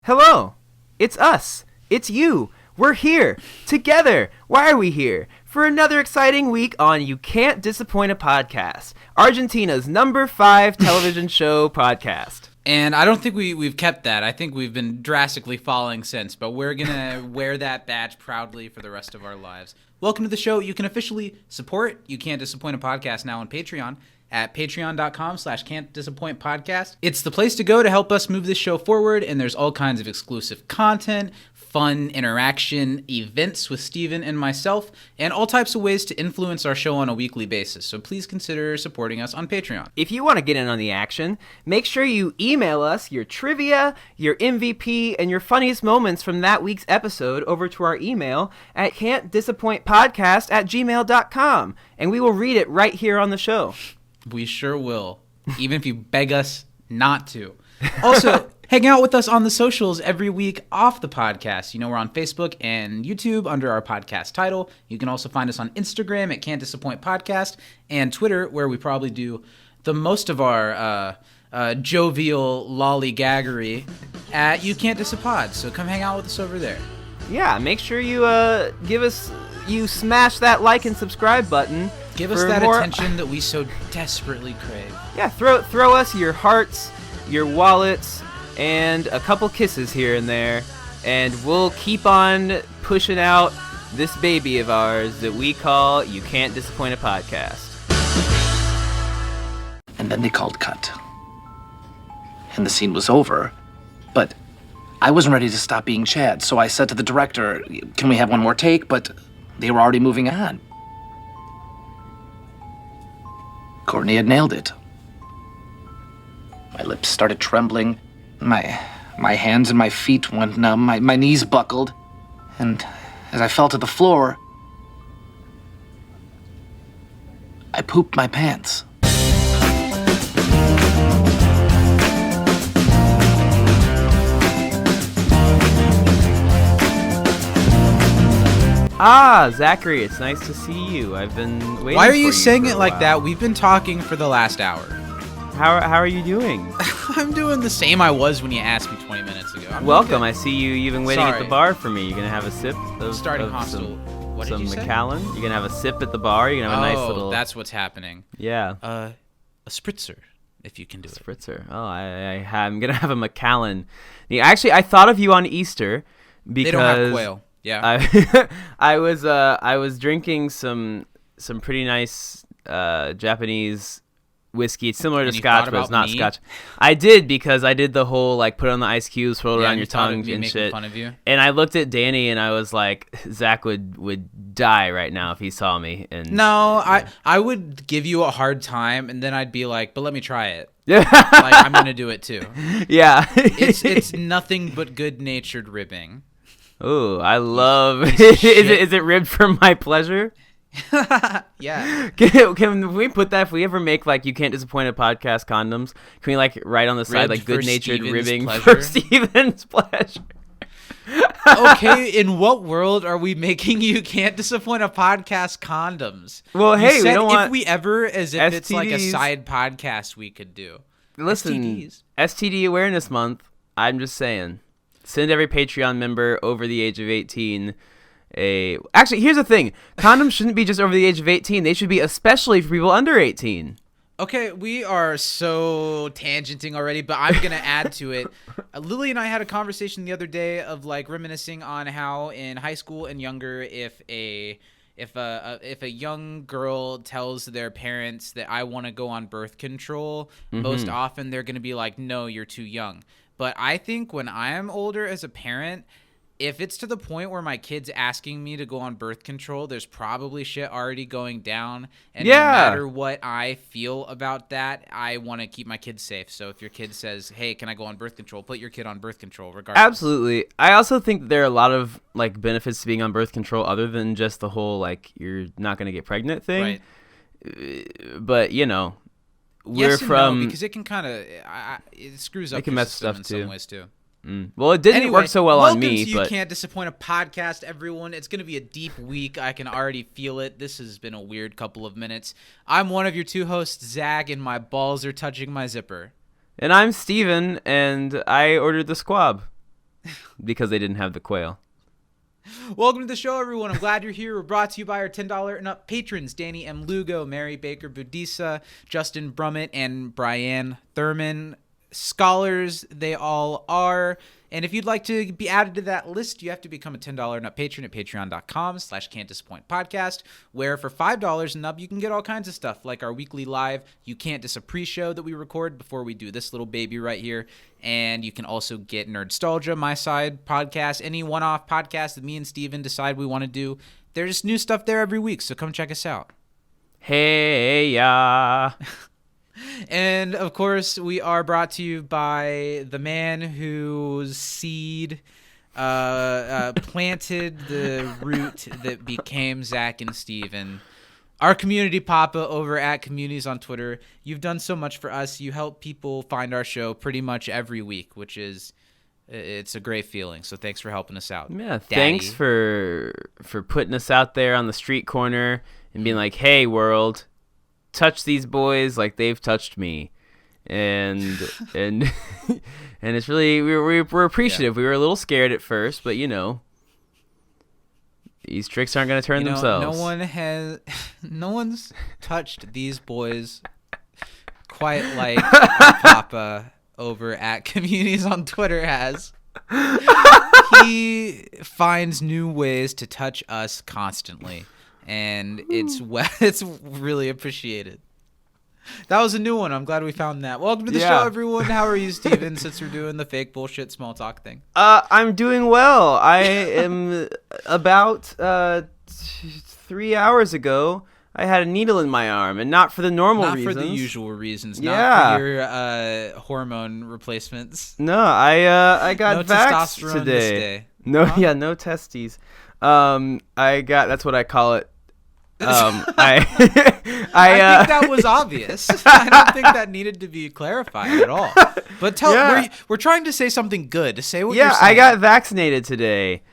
Hello, it's us, it's you, we're here, together. Why are we here? For another exciting week on You Can't Disappoint a Podcast, Argentina's number 5 television show podcast. And I don't think we've kept that. I think we've been drastically falling since, but we're going to wear that badge proudly for the rest of our lives. Welcome to the show. You can officially support You Can't Disappoint a Podcast now on Patreon at patreon.com/can'tdisappointpodcast. It's the place to go to help us move this show forward, and there's all kinds of exclusive content, fun interaction, events with Steven and myself, and all types of ways to influence our show on a weekly basis. So please consider supporting us on Patreon. If you want to get in on the action, make sure you email us your trivia, your MVP, and your funniest moments from that week's episode over to our email at can'tdisappointpodcast@gmail.com, and we will read it right here on the show. We sure will, even if you beg us not to. Also, hang out with us on the socials every week off the podcast. You know, we're on Facebook and YouTube under our podcast title. You can also find us on Instagram at Can't Disappoint Podcast and Twitter, where we probably do the most of our jovial lollygaggery at You Can't Disappoint. So come hang out with us over there. Yeah, make sure you you smash that like and subscribe button. Give us that attention that we so desperately crave. Yeah, throw us your hearts, your wallets, and a couple kisses here and there, and we'll keep on pushing out this baby of ours that we call You Can't Disappoint a Podcast. And then they called cut. And the scene was over. But I wasn't ready to stop being Chad, so I said to the director, "Can we have one more take?" But they were already moving on. Courtney had nailed it. My lips started trembling. My hands and my feet went numb. My knees buckled. And as I fell to the floor, I pooped my pants. Ah, Zachary, it's nice to see you. I've been waiting. Why are you saying for it like that? We've been talking for the last hour. How are you doing? I'm doing the same I was when you asked me 20 minutes ago. Welcome. I see you've been waiting at Sorry. the bar for me. You're going to have a sip of Starting hostile. What did some you say? Macallan? You're going to have a sip at the bar? You're going to have a nice little... that's what's happening. Yeah. A spritzer, if you can do it. Spritzer. Oh, I'm going to have a Macallan. Yeah, actually, I thought of you on Easter because... They don't have quail. Yeah. I was drinking some pretty nice Japanese whiskey. It's similar to Scotch, but it's not Scotch. I did, because I did the whole like put on the ice cubes, roll it around your tongue and shit. Fun of you. And I looked at Danny and I was like, Zach would die right now if he saw me. And no, I would give you a hard time, and then I'd be like, but let me try it. Like, I'm gonna do it too. Yeah. It's nothing but good-natured ribbing. Ooh, I love. Is it ribbed for my pleasure? Yeah. Can we put that, if we ever make like You Can't Disappoint a Podcast condoms, can we like write on the side like good-natured ribbing for Steven's pleasure? Okay, in what world are we making You Can't Disappoint a Podcast condoms? Well, hey, we don't want if we ever, as if it's like a STDs. side podcast we could do. Listen, STDs. STD Awareness Month. I'm just saying. Send every Patreon member over the age of 18 Actually, here's the thing. Condoms shouldn't be just over the age of 18. They should be especially for people under 18. Okay, we are so tangenting already, but I'm going to add to it. Lily and I had a conversation the other day of like reminiscing on how in high school and younger, if a young girl tells their parents that I want to go on birth control, most often they're going to be like, "No, you're too young." But I think when I am older as a parent, if it's to the point where my kid's asking me to go on birth control, there's probably shit already going down. And no matter what I feel about that, I want to keep my kids safe. So if your kid says, "Hey, can I go on birth control?" put your kid on birth control regardless. Absolutely. I also think there are a lot of like benefits to being on birth control other than just the whole like you're not going to get pregnant thing. Right. But, you know, Yes and no, because it can kind of it screws up it can your mess system stuff in too. some ways too. Well, it didn't work so well on me. Welcome to but You Can't Disappoint a Podcast, everyone. It's going to be a deep week. I can already feel it. This has been a weird couple of minutes. I'm one of your two hosts, Zach, and my balls are touching my zipper. And I'm Steven, and I ordered the squab. because they didn't have the quail. Welcome to the show, everyone. I'm glad you're here. We're brought to you by our $10 and up patrons, Danny M. Lugo, Mary Baker Budisa, Justin Brummett, and Brian Thurman. Scholars, they all are. And if you'd like to be added to that list, you have to become a $10 and up patron at patreon.com/can'tdisappointpodcast, where for $5 and up, you can get all kinds of stuff, like our weekly live You Can't Dis a pre-show that we record before we do this little baby right here. And you can also get Nerdstalgia, my side podcast, any one-off podcast that me and Steven decide we want to do. There's new stuff there every week, so come check us out. Hey, ya. And, of course, we are brought to you by the man whose seed planted the root that became Zach and Steven. Our community papa over at Communities on Twitter. You've done so much for us. You help people find our show pretty much every week, which is it's a great feeling. So thanks for helping us out. Yeah, thanks for putting us out there on the street corner and being like, hey, world, touch these boys like they've touched me. And and it's really we're appreciative. Yeah. We were a little scared at first, but these tricks aren't going to turn themselves. No one's touched these boys quite like Papa over at Communities on Twitter has. He finds new ways to touch us constantly, and it's really appreciated. That was a new one. I'm glad we found that. Welcome to the show, everyone. How are you, Steven, since we're doing the fake bullshit small talk thing? I'm doing well. I am about 3 hours ago, I had a needle in my arm, and not for the normal reasons. Not for the usual reasons. Not for your hormone replacements. No, I got no vaxxed testosterone today. This day. No, huh? No testes. That's what I call it. I think that was obvious. I don't think that needed to be clarified at all. But we're trying to say something good. Say what you're saying. I got vaccinated today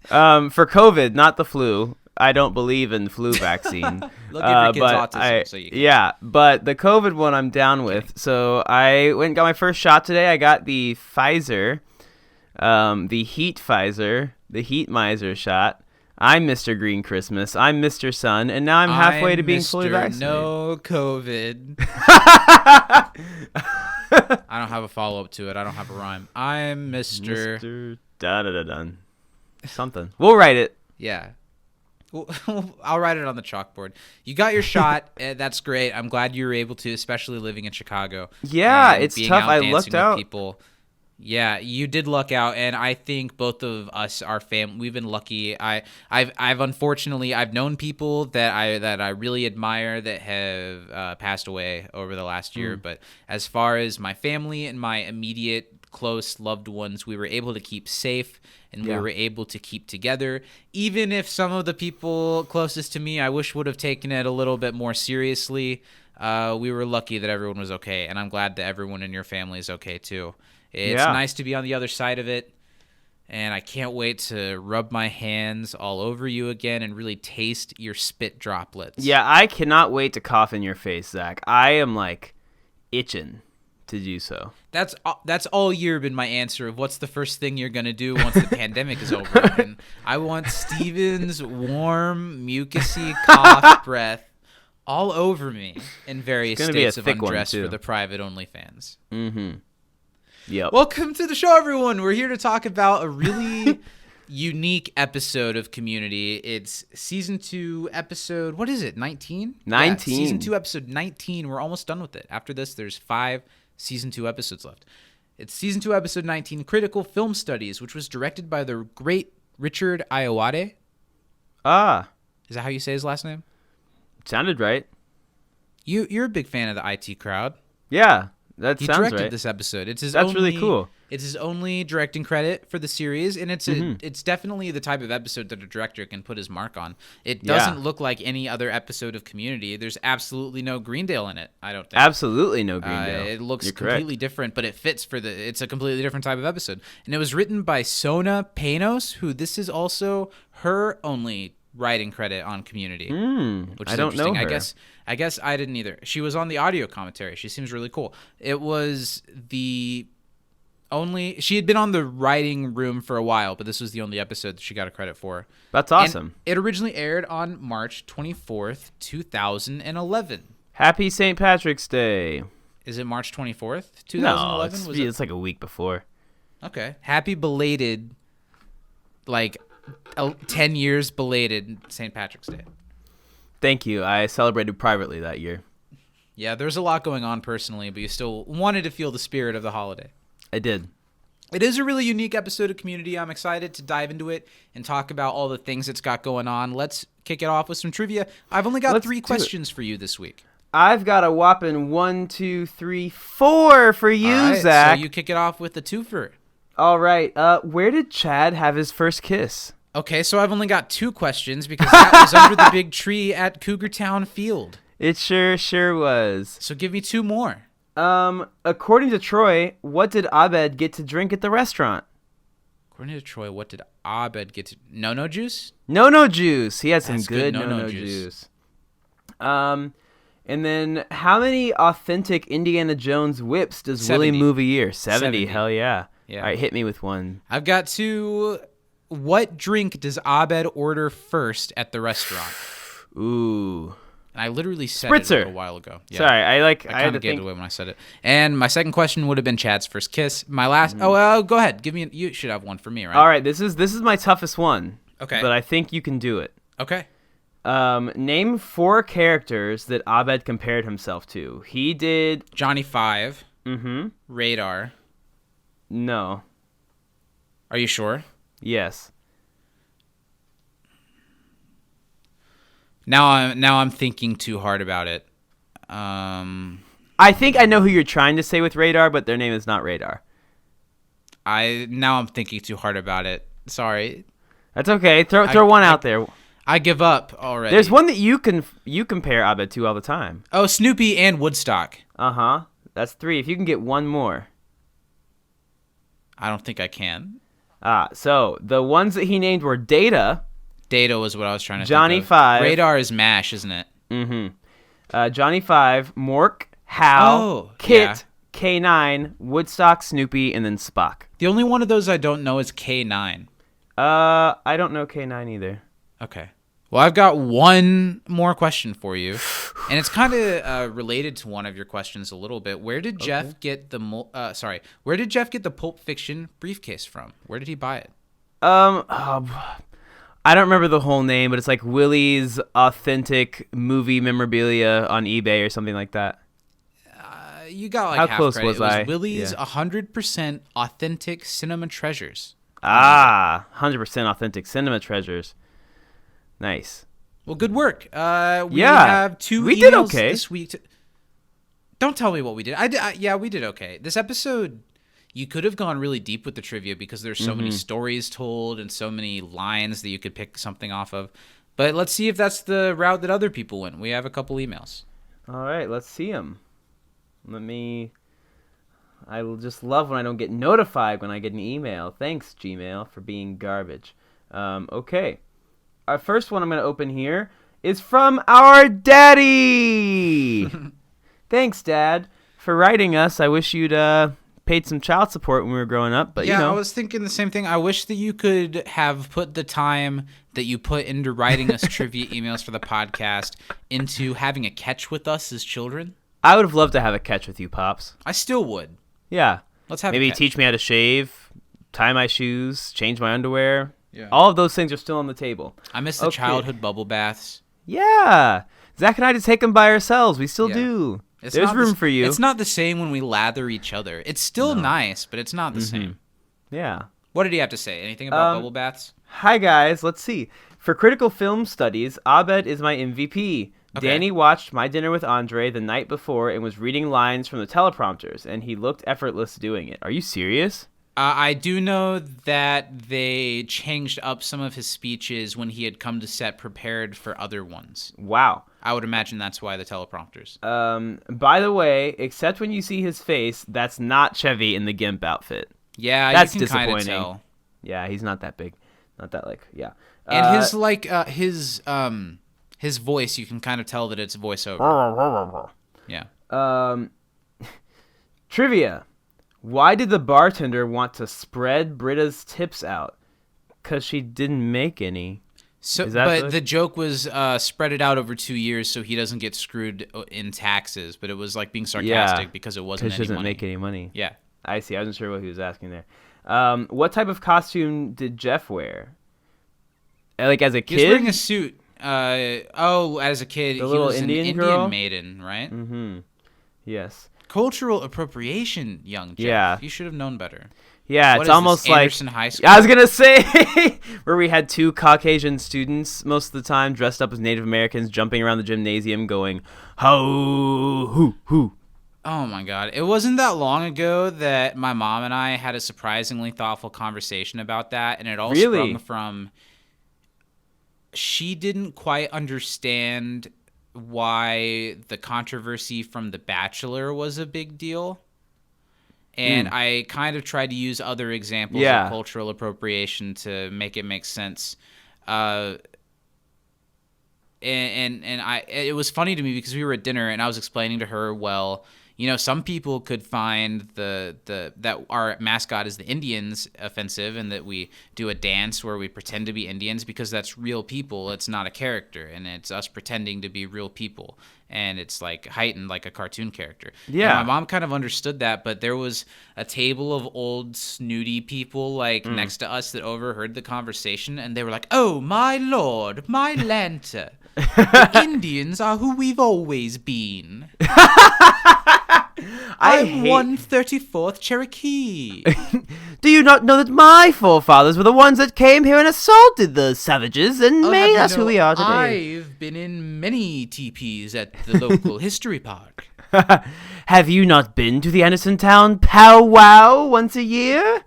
for COVID, not the flu. I don't believe in flu vaccine. Look at your kid's autism, so you can. Yeah, but the COVID one I'm down with. So I went and got my first shot today. I got the Pfizer, the Heat Pfizer, the Heat Miser shot. I'm Mr. Green Christmas. I'm Mr. Sun, and now I'm halfway to being fully vaccinated. No COVID. I don't have a follow-up to it. I don't have a rhyme. I'm Mr. Da-da-da-dun. Something. We'll write it. Yeah. I'll write it on the chalkboard. You got your shot. That's great. I'm glad you were able to, especially living in Chicago. Yeah, it's tough. I lucked out. People. Yeah, you did luck out, and I think both of us, our family, we've been lucky. I've unfortunately known people that I really admire that have passed away over the last year. But as far as my family and my immediate close loved ones, we were able to keep safe, and we were able to keep together. Even if some of the people closest to me, I wish would have taken it a little bit more seriously. We were lucky that everyone was okay, and I'm glad that everyone in your family is okay too. It's nice to be on the other side of it, and I can't wait to rub my hands all over you again and really taste your spit droplets. Yeah, I cannot wait to cough in your face, Zach. I am, itching to do so. That's all year been my answer of what's the first thing you're going to do once the pandemic is over. And I want Steven's warm, mucusy cough breath all over me in various states of undress for the private OnlyFans. Mm-hmm. Yep. Welcome to the show, everyone. We're here to talk about a really unique episode of Community. It's season 2 episode, what is it, 19? 19. Yeah, season 2 episode 19. We're almost done with it. After this, there's 5 season 2 episodes left. It's season 2 episode 19, Critical Film Studies, which was directed by the great Richard Ayoade. Ah. Is that how you say his last name? Sounded right. You're a big fan of the IT crowd. Yeah. That sounds right. He directed this episode. That's really cool. It's his only directing credit for the series, and it's definitely the type of episode that a director can put his mark on. It doesn't look like any other episode of Community. There's absolutely no Greendale in it, I don't think. Absolutely no Greendale. It looks completely different, but it fits it's a completely different type of episode. And it was written by Sona Panos, who this is also her only writing credit on Community, which is I don't know her. I guess I didn't either. She was on the audio commentary. She seems really cool. It was She had been on the writing room for a while, but this was the only episode that she got a credit for. That's awesome. And it originally aired on March 24th, 2011. Happy St. Patrick's Day. Is it March 24th, 2011? No, it's like a week before. Okay. Happy belated, 10 years belated St. Patrick's Day. Thank you. I celebrated privately that year. Yeah, there's a lot going on personally, but you still wanted to feel the spirit of the holiday. I did. It is a really unique episode of Community. I'm excited to dive into it and talk about all the things it's got going on. Let's kick it off with some trivia. I've only got 3 questions for you this week. I've got a whopping 1, 2, 3, 4 for you, all right, Zach. So you kick it off with the twofer. All right. Where did Chad have his first kiss? Okay, so I've only got 2 questions because that was under the big tree at Cougar Town Field. It sure was. So give me 2 more. According to Troy, what did Abed get to drink at the restaurant? According to Troy, what did Abed get to... No juice? No juice. He had some That's good no juice. And then how many authentic Indiana Jones whips does 70. Willie move a year? 70. Hell yeah. Yeah. All right, hit me with one. I've got 2. What drink does Abed order first at the restaurant? Ooh. And I literally said Spritzer. it a little while ago. Yeah. Sorry, I kind of gave it away when I said it. And my second question would have been Chad's first kiss. My last... go ahead. Give me... You should have one for me, right? All right, this is my toughest one. Okay. But I think you can do it. Okay. Name 4 characters that Abed compared himself to. He did... Johnny 5. Mm-hmm. Radar. No. Are you sure? Yes. Now I'm thinking too hard about it. I think I know who you're trying to say with Radar, but their name is not Radar. Now I'm thinking too hard about it. Sorry. That's okay. Throw one out there. I give up already. There's one that you compare Abed to all the time. Oh, Snoopy and Woodstock. Uh-huh. That's 3. If you can get one more. I don't think I can. So the ones that he named were Data. Data was what I was trying to Johnny think of. 5. Radar is MASH, isn't it? Mm-hmm. Johnny 5, Mork, Hal, Kit, yeah. K9, Woodstock, Snoopy, and then Spock. The only one of those I don't know is K9. I don't know K9 either. Okay. Well, I've got one more question for you, and it's kind of related to one of your questions a little bit. Where did Jeff get the Where did Jeff get the Pulp Fiction briefcase from? Where did he buy it? I don't remember the whole name, but it's like Willie's authentic movie memorabilia on eBay or something like that. You got like How half close credit. was It was I? Willie's Yeah. 100% authentic cinema treasures. 100% authentic cinema treasures. Nice. Well, good work. We Yeah, have 2 we emails did okay. this week. Don't tell me what we did. Yeah, we did okay. This episode, you could have gone really deep with the trivia because there's so many stories told and so many lines that you could pick something off of. But let's see if that's the route that other people went. We have a couple emails. All right, let's see them. I just love when I don't get notified when I get an email. Thanks, Gmail, for being garbage. Okay. Our first one I'm going to open here is from our daddy. Thanks, Dad, for writing us. I wish you'd paid some child support when we were growing up, but yeah, you know. I was thinking the same thing. I wish that you could have put the time that you put into writing us trivia emails for the podcast into having a catch with us as children. I would have loved to have a catch with you, Pops. I still would. Yeah. Let's have Maybe a catch. teach me how to shave, tie my shoes, change my underwear. Yeah. All of those things are still on the table. I miss the childhood bubble baths. Yeah. Zach and I just take them by ourselves. We still Yeah. do. It's There's not room for you. It's not the same when we lather each other. It's still nice, but it's not the same. Yeah. What did he have to say? Anything about bubble baths? Hi, guys. Let's see. For critical film studies, Abed is my MVP. Okay. Danny watched My Dinner with Andre the night before and was reading lines from the teleprompters, and he looked effortless doing it. Are you serious? I do know that they changed up some of his speeches when he had come to set prepared for other ones. Wow. I would imagine that's why the teleprompters. By the way, except when you see his face, that's not Chevy in the gimp outfit. Yeah, That's you can kind of disappointing. tell. Yeah, he's not that big. Not that, yeah. And his voice, you can kind of tell that it's voiceover. Yeah. Trivia. Why did the bartender want to spread Britta's tips out? Because she didn't make any. So, but the joke was spread it out over 2 years so he doesn't get screwed in taxes. But it was like being sarcastic because it wasn't any money. Because she doesn't make any money. Yeah. I see. I wasn't sure what he was asking there. What type of costume did Jeff wear? Like as a kid? He was wearing a suit. As a kid, the little he was Indian an girl? Indian maiden, right? Mm-hmm. Yes. Cultural appropriation, young Jeff. Yeah. You should have known better. Yeah, what it's almost like Anderson High School? I was gonna say where we had 2 Caucasian students most of the time dressed up as Native Americans jumping around the gymnasium going ho hoo hoo. Oh my God! It wasn't that long ago that my mom and I had a surprisingly thoughtful conversation about that, and it all sprung from she didn't quite understand why the controversy from The Bachelor was a big deal. And I kind of tried to use other examples of cultural appropriation to make it make sense. It was funny to me because we were at dinner and I was explaining to her, well, you know, some people could find that our mascot is the Indians offensive and that we do a dance where we pretend to be Indians because that's real people. It's not a character, and it's us pretending to be real people, and it's like heightened like a cartoon character. Yeah. And my mom kind of understood that, but there was a table of old snooty people like next to us that overheard the conversation, and they were like, "Oh my lord, my lanta. The Indians are who we've always been." I'm 134th Cherokee. Do you not know that my forefathers were the ones that came here and assaulted the savages and made us who we are today? I've been in many teepees at the local history park. Have you not been to the Andersontown powwow once a year?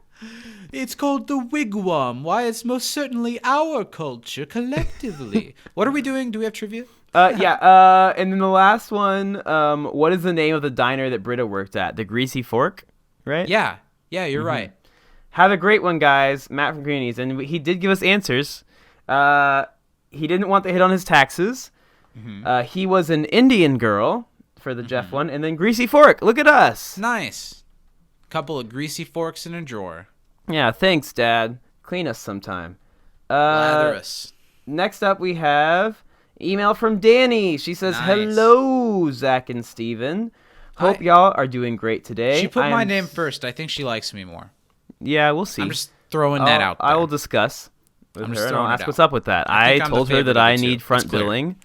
It's called the wigwam. Why, it's most certainly our culture collectively. What are we doing? Do we have trivia? And then the last one, what is the name of the diner that Britta worked at? The Greasy Fork, right? Yeah, you're right. Have a great one, guys. Matt from Greenies. And he did give us answers. He didn't want the hit on his taxes. He was an Indian girl for the Jeff one. And then Greasy Fork. Look at us. Nice. Couple of greasy forks in a drawer. Yeah, thanks, Dad. Clean us sometime. Lather us. Next up, we have email from Danny. She says, Hello, Zach and Steven. Hope y'all are doing great today. She put my name first. I think she likes me more. Yeah, we'll see. I'm just throwing that out there. I will discuss with her and I'll ask what's up with that. I told her that I need front billing,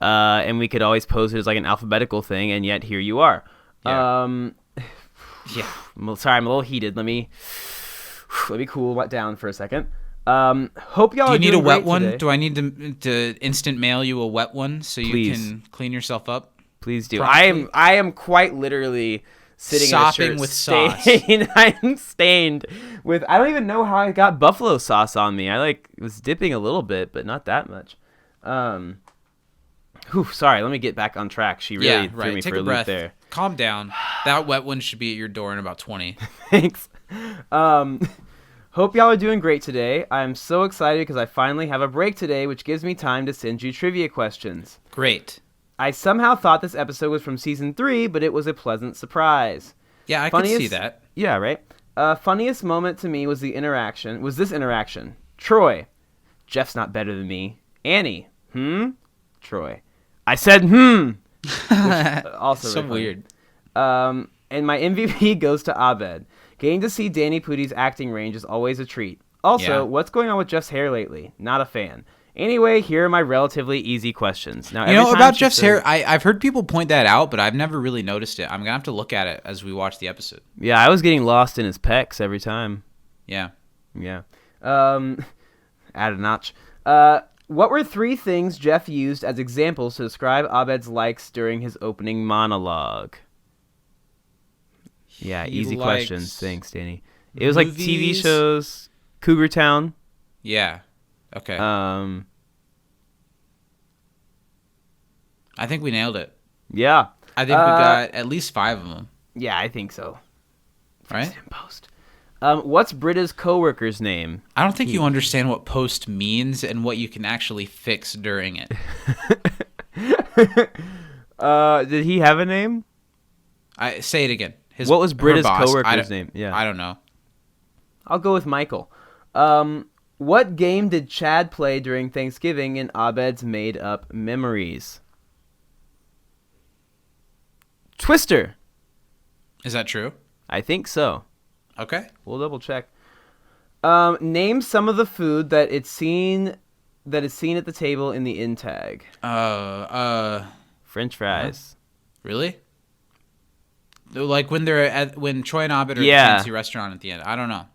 and we could always pose it as like an alphabetical thing, and yet here you are. Yeah. Sorry, I'm a little heated. Let me cool down for a second. Hope y'all. Do you need a wet one? Today. Do I need to instant mail you a wet one so you can clean yourself up? Please do. Promptly? I am quite literally sitting sopping in a shirt with sauce. I'm stained with. I don't even know how I got buffalo sauce on me. I was dipping a little bit, but not that much. Sorry. Let me get back on track. She really threw me for a loop there. Calm down. That wet one should be at your door in about 20. Thanks. Hope y'all are doing great today. I'm so excited because I finally have a break today, which gives me time to send you trivia questions. Great. I somehow thought this episode was from season 3, but it was a pleasant surprise. Yeah, I could see that. Yeah, right? Funniest moment to me was this interaction. Troy. Jeff's not better than me. Annie. Troy. I said, Also so really weird. And my MVP goes to Abed. Getting to see Danny Pudi's acting range is always a treat. Also, what's going on with Jeff's hair lately? Not a fan. Anyway, here are my relatively easy questions. Now, about Jeff's hair, I've heard people point that out, but I've never really noticed it. I'm going to have to look at it as we watch the episode. Yeah, I was getting lost in his pecs every time. Yeah. Add a notch. What were 3 things Jeff used as examples to describe Abed's likes during his opening monologue? Yeah, easy questions. Thanks, Danny. It was like TV shows, Cougar Town. Yeah. Okay. I think we nailed it. Yeah. I think we got at least 5 of them. Yeah, I think so. Right? In post. What's Britta's coworker's name? I don't think you understand what post means and what you can actually fix during it. Did he have a name? Say it again. What was Britta's coworker's name? Yeah, I don't know. I'll go with Michael. What game did Chad play during Thanksgiving in Abed's Made Up Memories? Twister. Is that true? I think so. Okay. We'll double check. Name some of the food that is seen at the table in the in tag. French fries. Really? Like when Troy and Abed are at the fancy restaurant at the end. I don't know.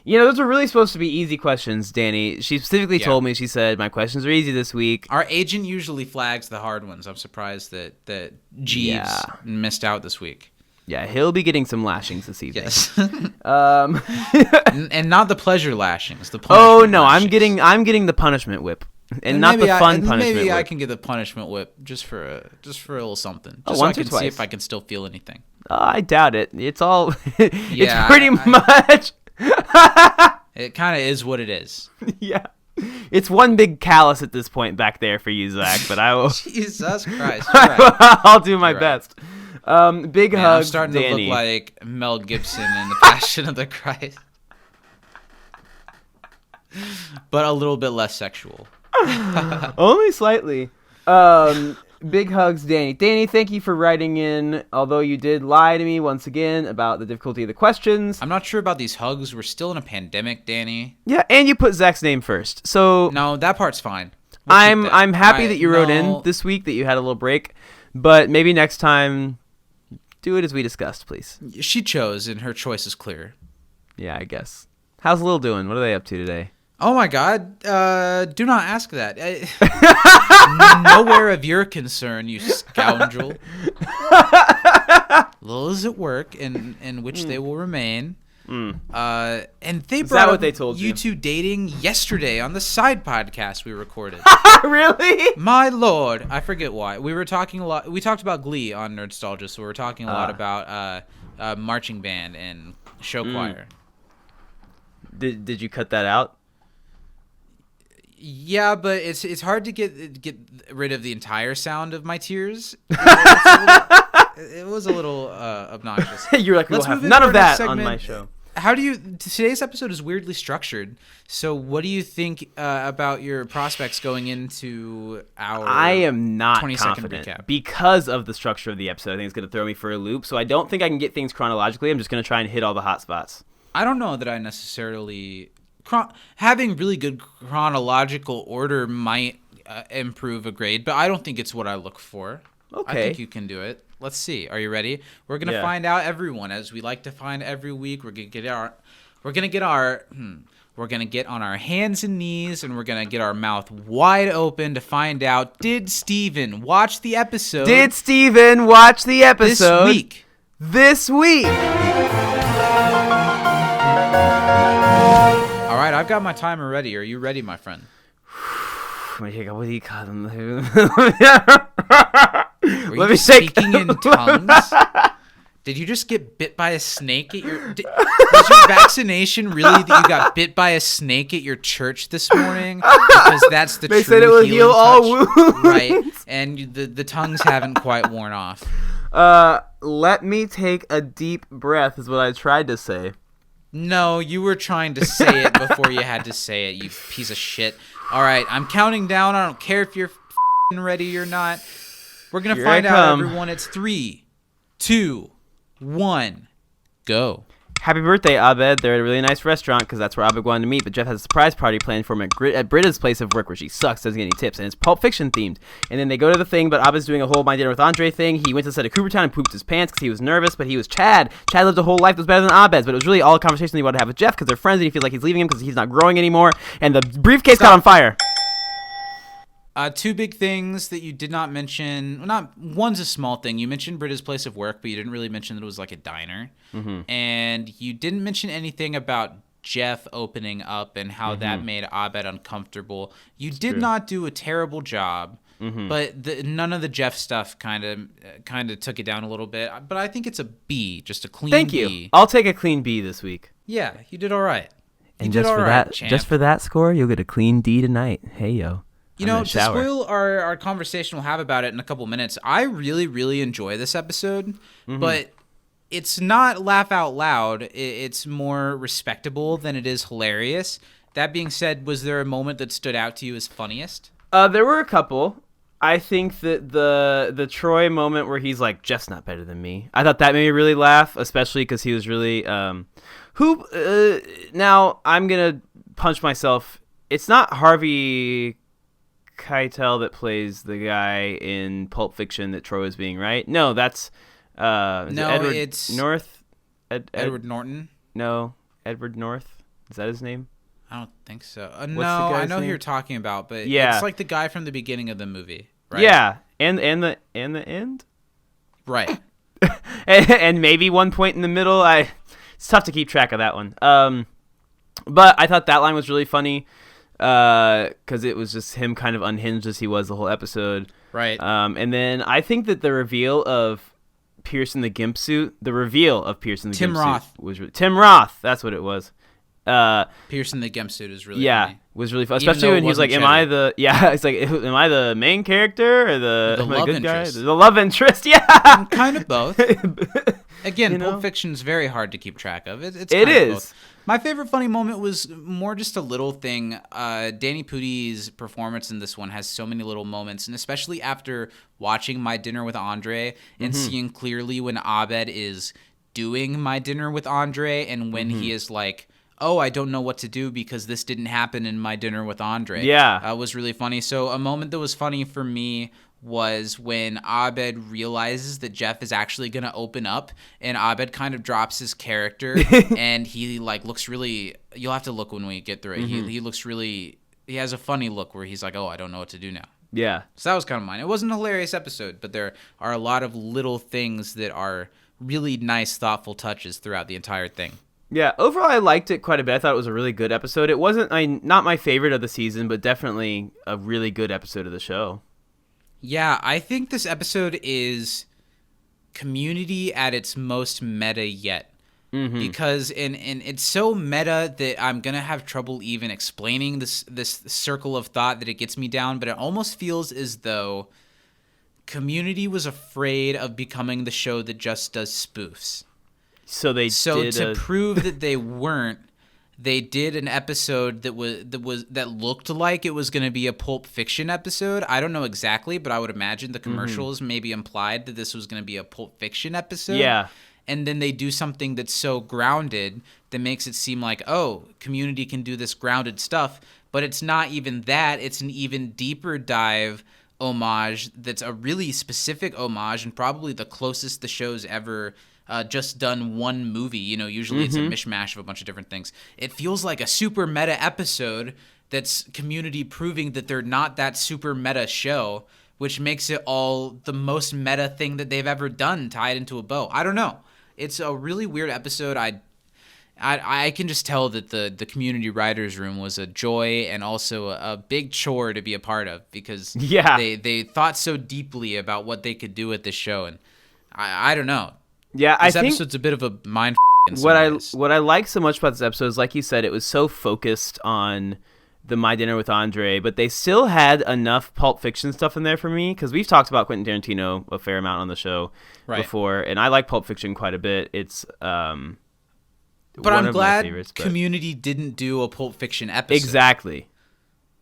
You know, those are really supposed to be easy questions, Danny. She specifically told me, she said, my questions are easy this week. Our agent usually flags the hard ones. I'm surprised that Jeeves missed out this week. Yeah, he'll be getting some lashings this evening. Yes. And not the pleasure lashings. The punishment lashings. I'm getting the punishment whip. And not the fun punishment maybe whip. I can get the punishment whip just for a little something. Just so once I can or twice. see if I can still feel anything. I doubt it. It's all it's pretty much it kind of is what it is. Yeah. It's one big callus at this point back there for you, Zach, but I will Jesus Christ. Right. I'll do my best. Big hugs, I'm starting Danny. to look like Mel Gibson in The Passion of the Christ. But a little bit less sexual. Only slightly. Big hugs, Danny. Danny, thank you for writing in, although you did lie to me once again about the difficulty of the questions. I'm not sure about these hugs. We're still in a pandemic, Danny. Yeah, and you put Zach's name first. So no, that part's fine. I'm happy that you wrote in this week, that you had a little break, but maybe next time, do it as we discussed, please. She chose, and her choice is clear. Yeah, I guess. How's Lil doing? What are they up to today? Oh my God! Do not ask that. Nowhere of your concern, you scoundrel. Lil is at work, in which they will remain. And they brought what they told you two dating yesterday on the side podcast we recorded. Really? My lord, I forget why. We were talking a lot. We talked about Glee on Nerdstalgia, so we were talking a lot about marching band and show choir. Did you cut that out? Yeah, but it's hard to get rid of the entire sound of my tears. It was a little obnoxious. You're like, we'll have none of that on my show. Today's episode is weirdly structured. So what do you think about your prospects going into our I am not 20-second confident recap? Because of the structure of the episode. I think it's going to throw me for a loop. So I don't think I can get things chronologically. I'm just going to try and hit all the hot spots. I don't know that I necessarily... having really good chronological order might improve a grade, but I don't think it's what I look for. Okay. I think you can do it. Let's see. Are you ready? We're gonna find out, everyone, as we like to find every week. We're gonna get on our hands and knees, and we're gonna get our mouth wide open to find out: did Steven watch the episode? This week. All right, I've got my timer ready. Are you ready, my friend? What do you call them? Were you speaking in tongues? Did you just get bit by a snake at your... Was your vaccination really that you got bit by a snake at your church this morning? Because that's the They true said it would heal all touch. wounds. Right, and the tongues haven't quite worn off. Let me take a deep breath is what I tried to say. No, you were trying to say it before you had to say it, you piece of shit. All right, I'm counting down. I don't care if you're ready or not. We're going to find out, everyone. It's 3, 2, 1, go. Happy birthday, Abed. They're at a really nice restaurant because that's where Abed wanted to meet, but Jeff has a surprise party planned for him at Britta's place of work where she sucks, doesn't get any tips, and it's Pulp Fiction themed. And then they go to the thing, but Abed's doing a whole My Dinner with Andre thing. He went to the set of Coopertown and pooped his pants because he was nervous, but he was Chad. Chad lived a whole life that was better than Abed's, but it was really all a conversation he wanted to have with Jeff because they're friends and he feels like he's leaving him because he's not growing anymore, and the briefcase got on fire. Two big things that you did not mention. Well, not one's a small thing. You mentioned Britta's place of work, but you didn't really mention that it was like a diner. Mm-hmm. And you didn't mention anything about Jeff opening up and how that made Abed uncomfortable. You did not do a terrible job, but none of the Jeff stuff kind of took it down a little bit. But I think it's a B, just a clean B. Thank you. I'll take a clean B this week. Yeah, you did all right. And just for that score, you'll get a clean D tonight. Hey yo. To spoil our conversation we'll have about it in a couple minutes, I really, really enjoy this episode, but it's not laugh out loud. It's more respectable than it is hilarious. That being said, was there a moment that stood out to you as funniest? There were a couple. I think that the Troy moment where he's like, Jeff's not better than me. I thought that made me really laugh, especially because he was really now I'm gonna punch myself. It's not Harvey Keitel that plays the guy in Pulp Fiction that Troy was being, right? No, that's it's North. Edward Norton. No, Edward North. Is that his name? I don't think so. No, I know who you're talking about, but it's like the guy from the beginning of the movie, right? Yeah, and the end, right? and maybe one point in the middle. It's tough to keep track of that one. But I thought that line was really funny because it was just him kind of unhinged as he was the whole episode, right? And then I think that the reveal of Pierce in the gimp suit, Tim Roth was Tim Roth. That's what it was. Pierce in the gimp suit is really funny. Was really fun, especially when he's like, "Am I the?" Yeah, it's like, "Am I the main character or the love interest?" The love interest, yeah, kind of both. Again, Pulp Fiction's very hard to keep track of. It is. Both. My favorite funny moment was more just a little thing. Danny Pudi's performance in this one has so many little moments, and especially after watching My Dinner with Andre and seeing clearly when Abed is doing My Dinner with Andre and when he is like, oh, I don't know what to do because this didn't happen in My Dinner with Andre. Yeah. Was really funny. So a moment that was funny for me was when Abed realizes that Jeff is actually going to open up, and Abed kind of drops his character and he like looks really, you'll have to look when we get through it. He looks really, he has a funny look where he's like, oh, I don't know what to do now. Yeah. So that was kind of mine. It wasn't a hilarious episode, but there are a lot of little things that are really nice, thoughtful touches throughout the entire thing. Yeah, overall I liked it quite a bit. I thought it was a really good episode. It wasn't not my favorite of the season, but definitely a really good episode of the show. Yeah, I think this episode is Community at its most meta yet. Because it's so meta that I'm going to have trouble even explaining this circle of thought that it gets me down, but it almost feels as though Community was afraid of becoming the show that just does spoofs. So to prove that they weren't, they did an episode that looked like it was going to be a Pulp Fiction episode. I don't know exactly, but I would imagine the commercials maybe implied that this was going to be a Pulp Fiction episode. Yeah. And then they do something that's so grounded that makes it seem like, oh, Community can do this grounded stuff, but it's not even that. It's an even deeper dive homage that's a really specific homage and probably the closest the show's ever just done one movie. Usually it's a mishmash of a bunch of different things. It feels like a super meta episode that's Community proving that they're not that super meta show, which makes it all the most meta thing that they've ever done tied into a bow. I don't know. It's a really weird episode. I can just tell that the Community writers room was a joy and also a big chore to be a part of because they thought so deeply about what they could do with this show, and I don't know. Yeah, this episode's a bit of a mind. What I like so much about this episode is, like you said, it was so focused on the My Dinner with Andre, but they still had enough Pulp Fiction stuff in there for me because we've talked about Quentin Tarantino a fair amount on the show before, and I like Pulp Fiction quite a bit. It's but I'm glad Community didn't do a Pulp Fiction episode.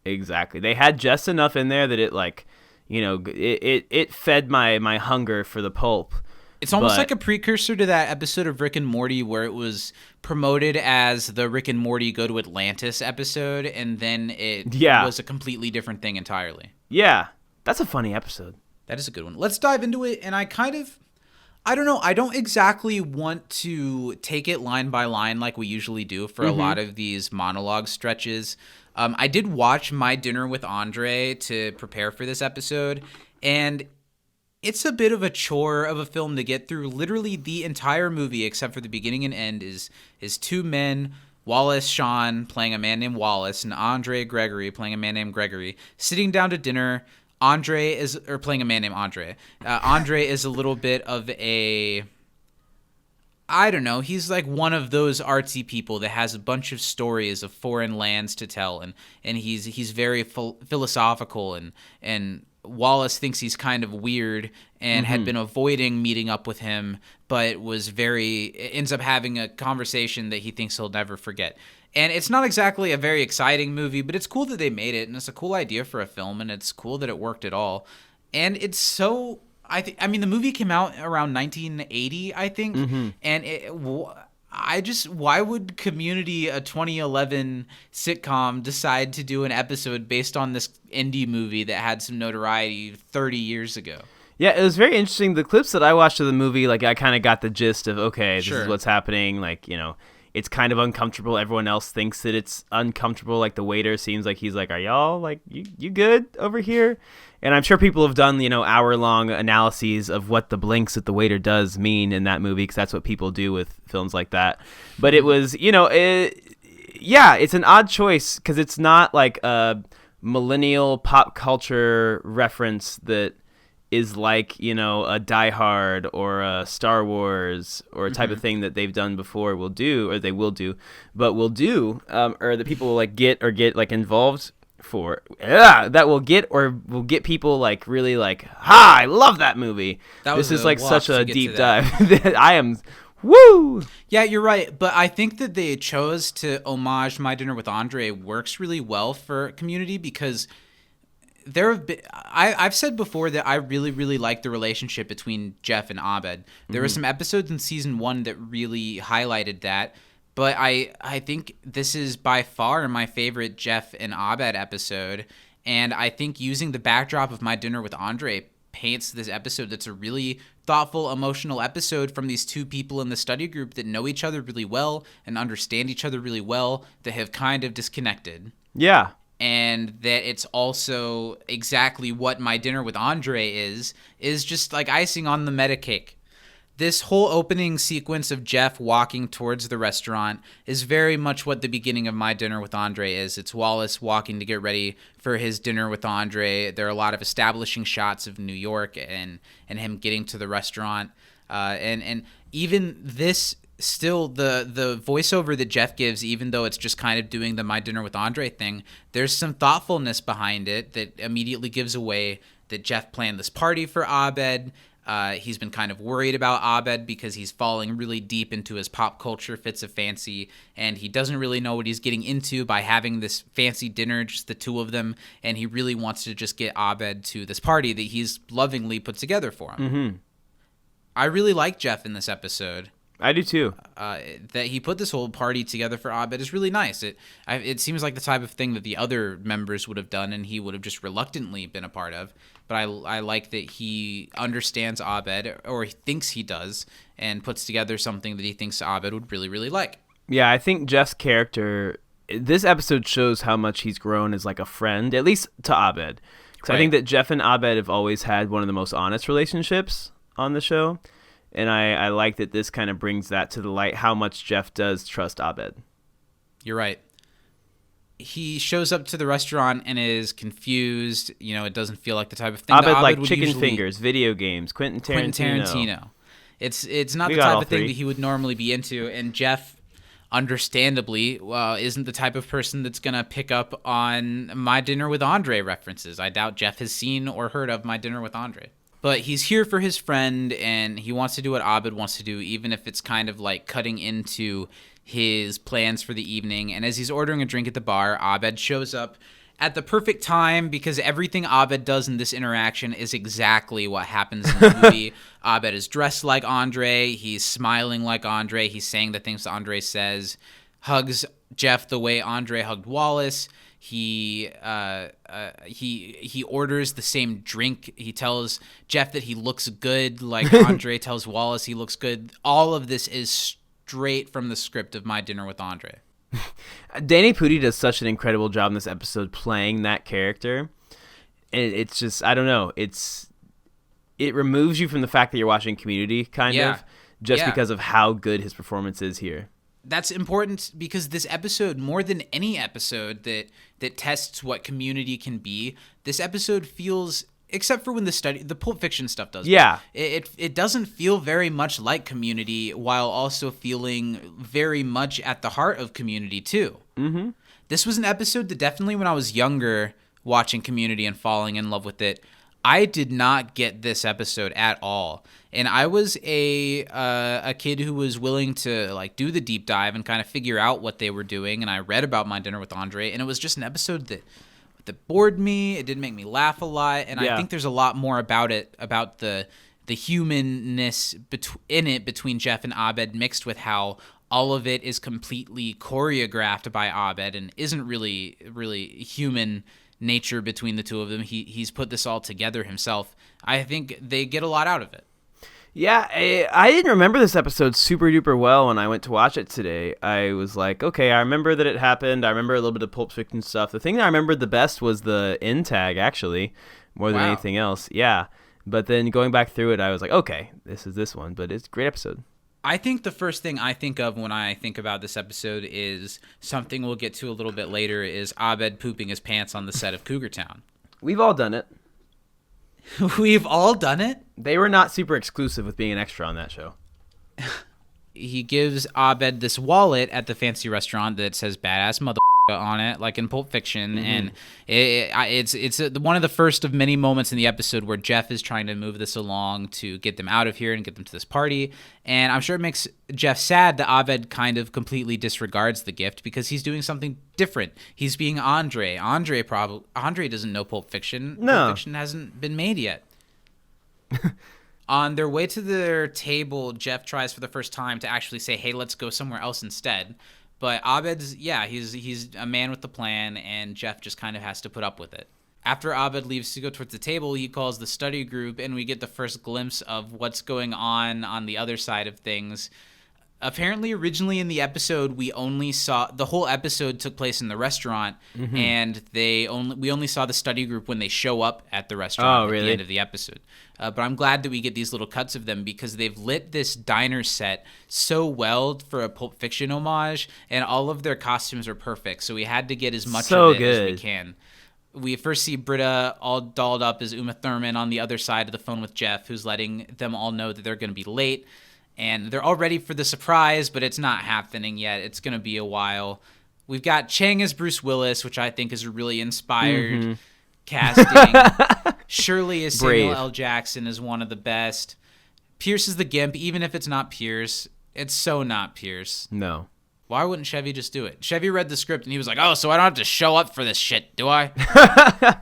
Exactly. They had just enough in there that it it fed my hunger for the pulp. It's almost like a precursor to that episode of Rick and Morty where it was promoted as the Rick and Morty Go to Atlantis episode, and then it was a completely different thing entirely. Yeah, that's a funny episode. That is a good one. Let's dive into it, and I don't know, I don't exactly want to take it line by line like we usually do for a lot of these monologue stretches. I did watch My Dinner with Andre to prepare for this episode, and it's a bit of a chore of a film to get through. Literally the entire movie, except for the beginning and end, is two men, Wallace Shawn playing a man named Wallace and Andre Gregory playing a man named Gregory, sitting down to dinner. Playing a man named Andre. Andre is a little bit of a... I don't know. He's like one of those artsy people that has a bunch of stories of foreign lands to tell, and he's very philosophical, and Wallace thinks he's kind of weird and had been avoiding meeting up with him, but ends up having a conversation that he thinks he'll never forget. And it's not exactly a very exciting movie, but it's cool that they made it, and it's a cool idea for a film, and it's cool that it worked at all. And it's so... I mean, the movie came out around 1980, I think, and why would Community, a 2011 sitcom, decide to do an episode based on this indie movie that had some notoriety 30 years ago? Yeah, it was very interesting. The clips that I watched of the movie, like, I kind of got the gist of, okay, this is what's happening. Like, you know, it's kind of uncomfortable. Everyone else thinks that it's uncomfortable. Like, the waiter seems like he's like, are y'all, like, you good over here? And I'm sure people have done, you know, hour-long analyses of what the blinks that the waiter does mean in that movie, because that's what people do with films like that. But it was, you know, it's an odd choice, because it's not like a millennial pop culture reference that is like, you know, a Die Hard or a Star Wars or a type of thing that they've done before or that people will like get like involved for. That will get people like really like, I love that movie. This is like such a deep dive. I am... Woo! Yeah, you're right. But I think that they chose to homage My Dinner with Andre works really well for Community, because there have been, I've said before that I really, really like the relationship between Jeff and Abed. There were some episodes in season 1 that really highlighted that. But I think this is by far my favorite Jeff and Abed episode. And I think using the backdrop of My Dinner with Andre paints this episode that's a really thoughtful, emotional episode from these two people in the study group that know each other really well and understand each other really well, that have kind of disconnected. Yeah. And that it's also exactly what My Dinner with Andre is just like icing on the meta cake. This whole opening sequence of Jeff walking towards the restaurant is very much what the beginning of My Dinner with Andre is. It's Wallace walking to get ready for his dinner with Andre. There are a lot of establishing shots of New York and him getting to the restaurant. And even this, still the voiceover that Jeff gives, even though it's just kind of doing the My Dinner with Andre thing, there's some thoughtfulness behind it that immediately gives away that Jeff planned this party for Abed. He's been kind of worried about Abed because he's falling really deep into his pop culture fits of fancy, and he doesn't really know what he's getting into by having this fancy dinner, just the two of them, and he really wants to just get Abed to this party that he's lovingly put together for him. Mm-hmm. I really like Jeff in this episode. I do too. That he put this whole party together for Abed is really nice. It seems like the type of thing that the other members would have done and he would have just reluctantly been a part of. But I like that he understands Abed, or he thinks he does, and puts together something that he thinks Abed would really, really like. Yeah, I think Jeff's character, this episode shows how much he's grown as like a friend, at least to Abed. Because I think that Jeff and Abed have always had one of the most honest relationships on the show. And I like that this kind of brings that to the light, how much Jeff does trust Abed. You're right. He shows up to the restaurant and is confused. You know, it doesn't feel like the type of thing Abed that Abed like would chicken usually... fingers, video games, Quentin Tarantino. It's not the type of thing that he would normally be into. And Jeff, understandably, isn't the type of person that's going to pick up on My Dinner with Andre references. I doubt Jeff has seen or heard of My Dinner with Andre. But he's here for his friend, and he wants to do what Abed wants to do, even if it's kind of like cutting into his plans for the evening. And as he's ordering a drink at the bar, Abed shows up at the perfect time, because everything Abed does in this interaction is exactly what happens in the movie. Abed is dressed like Andre. He's smiling like Andre. He's saying the things that Andre says. Hugs Jeff the way Andre hugged Wallace. He orders the same drink. He tells Jeff that he looks good, like Andre tells Wallace he looks good. All of this is straight from the script of My Dinner with Andre. Danny Pudi does such an incredible job in this episode playing that character. And it's just, I don't know, it removes you from the fact that you're watching Community, kind of, just because of how good his performance is here. That's important, because this episode, more than any episode that tests what Community can be, this episode feels except for when the Pulp Fiction stuff does. Yeah. It doesn't feel very much like Community, while also feeling very much at the heart of Community too. Mm-hmm. This was an episode that definitely, when I was younger, watching Community and falling in love with it, I did not get this episode at all. And I was a kid who was willing to like do the deep dive and kind of figure out what they were doing. And I read about My Dinner with Andre, and it was just an episode that bored me. It didn't make me laugh a lot. And I think there's a lot more about it, about the humanness in it between Jeff and Abed, mixed with how all of it is completely choreographed by Abed and isn't really human nature between the two of them. He's put this all together himself. I think they get a lot out of it. Yeah, I didn't remember this episode super duper well when I went to watch it today. I was like, okay, I remember that it happened. I remember a little bit of Pulp Fiction stuff. The thing that I remembered the best was the end tag, actually, more than anything else. Yeah, but then going back through it, I was like, okay, this is this one, but it's a great episode. I think the first thing I think of when I think about this episode is something we'll get to a little bit later, is Abed pooping his pants on the set of Cougar Town. We've all done it. We've all done it? They were not super exclusive with being an extra on that show. He gives Abed this wallet at the fancy restaurant that says "badass mother" on it, like in Pulp Fiction, and it's one of the first of many moments in the episode where Jeff is trying to move this along to get them out of here and get them to this party. And I'm sure it makes Jeff sad that Abed kind of completely disregards the gift because he's doing something different. He's being Andre. Andre doesn't know Pulp Fiction. No. Pulp Fiction hasn't been made yet. On their way to their table, Jeff tries for the first time to actually say, hey, let's go somewhere else instead. But Abed's, he's a man with the plan, and Jeff just kind of has to put up with it. After Abed leaves to go towards the table, he calls the study group, and we get the first glimpse of what's going on the other side of things. Apparently, originally in the episode, we only saw the whole episode took place in the restaurant, and we only saw the study group when they show up at the restaurant at the end of the episode. But I'm glad that we get these little cuts of them because they've lit this diner set so well for a Pulp Fiction homage, and all of their costumes are perfect. So we had to get as much of it as we can. We first see Britta all dolled up as Uma Thurman on the other side of the phone with Jeff, who's letting them all know that they're going to be late. And they're all ready for the surprise, but it's not happening yet. It's going to be a while. We've got Chang as Bruce Willis, which I think is a really inspired casting. Shirley as Samuel L. Jackson is one of the best. Pierce is the Gimp, even if it's not Pierce. It's so not Pierce. No. Why wouldn't Chevy just do it? Chevy read the script and he was like, oh, so I don't have to show up for this shit, do I?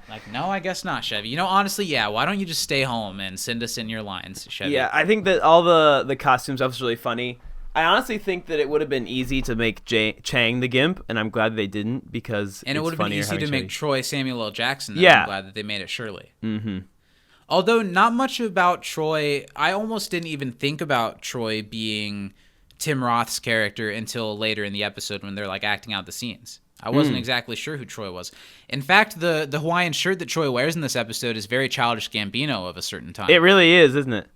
Like, no, I guess not, Chevy. You know, honestly, yeah, why don't you just stay home and send us in your lines, Chevy? Yeah, I think that all the costume stuff is really funny. I honestly think that it would have been easy to make Chang the Gimp, and I'm glad they didn't because and it would have been easy to make Troy Samuel L. Jackson. I'm glad that they made it Shirley. Mm-hmm. Although not much about Troy, I almost didn't even think about Troy being Tim Roth's character until later in the episode when they're like acting out the scenes. I wasn't exactly sure who Troy was. In fact, the Hawaiian shirt that Troy wears in this episode is very Childish Gambino of a certain time. It really is, isn't it?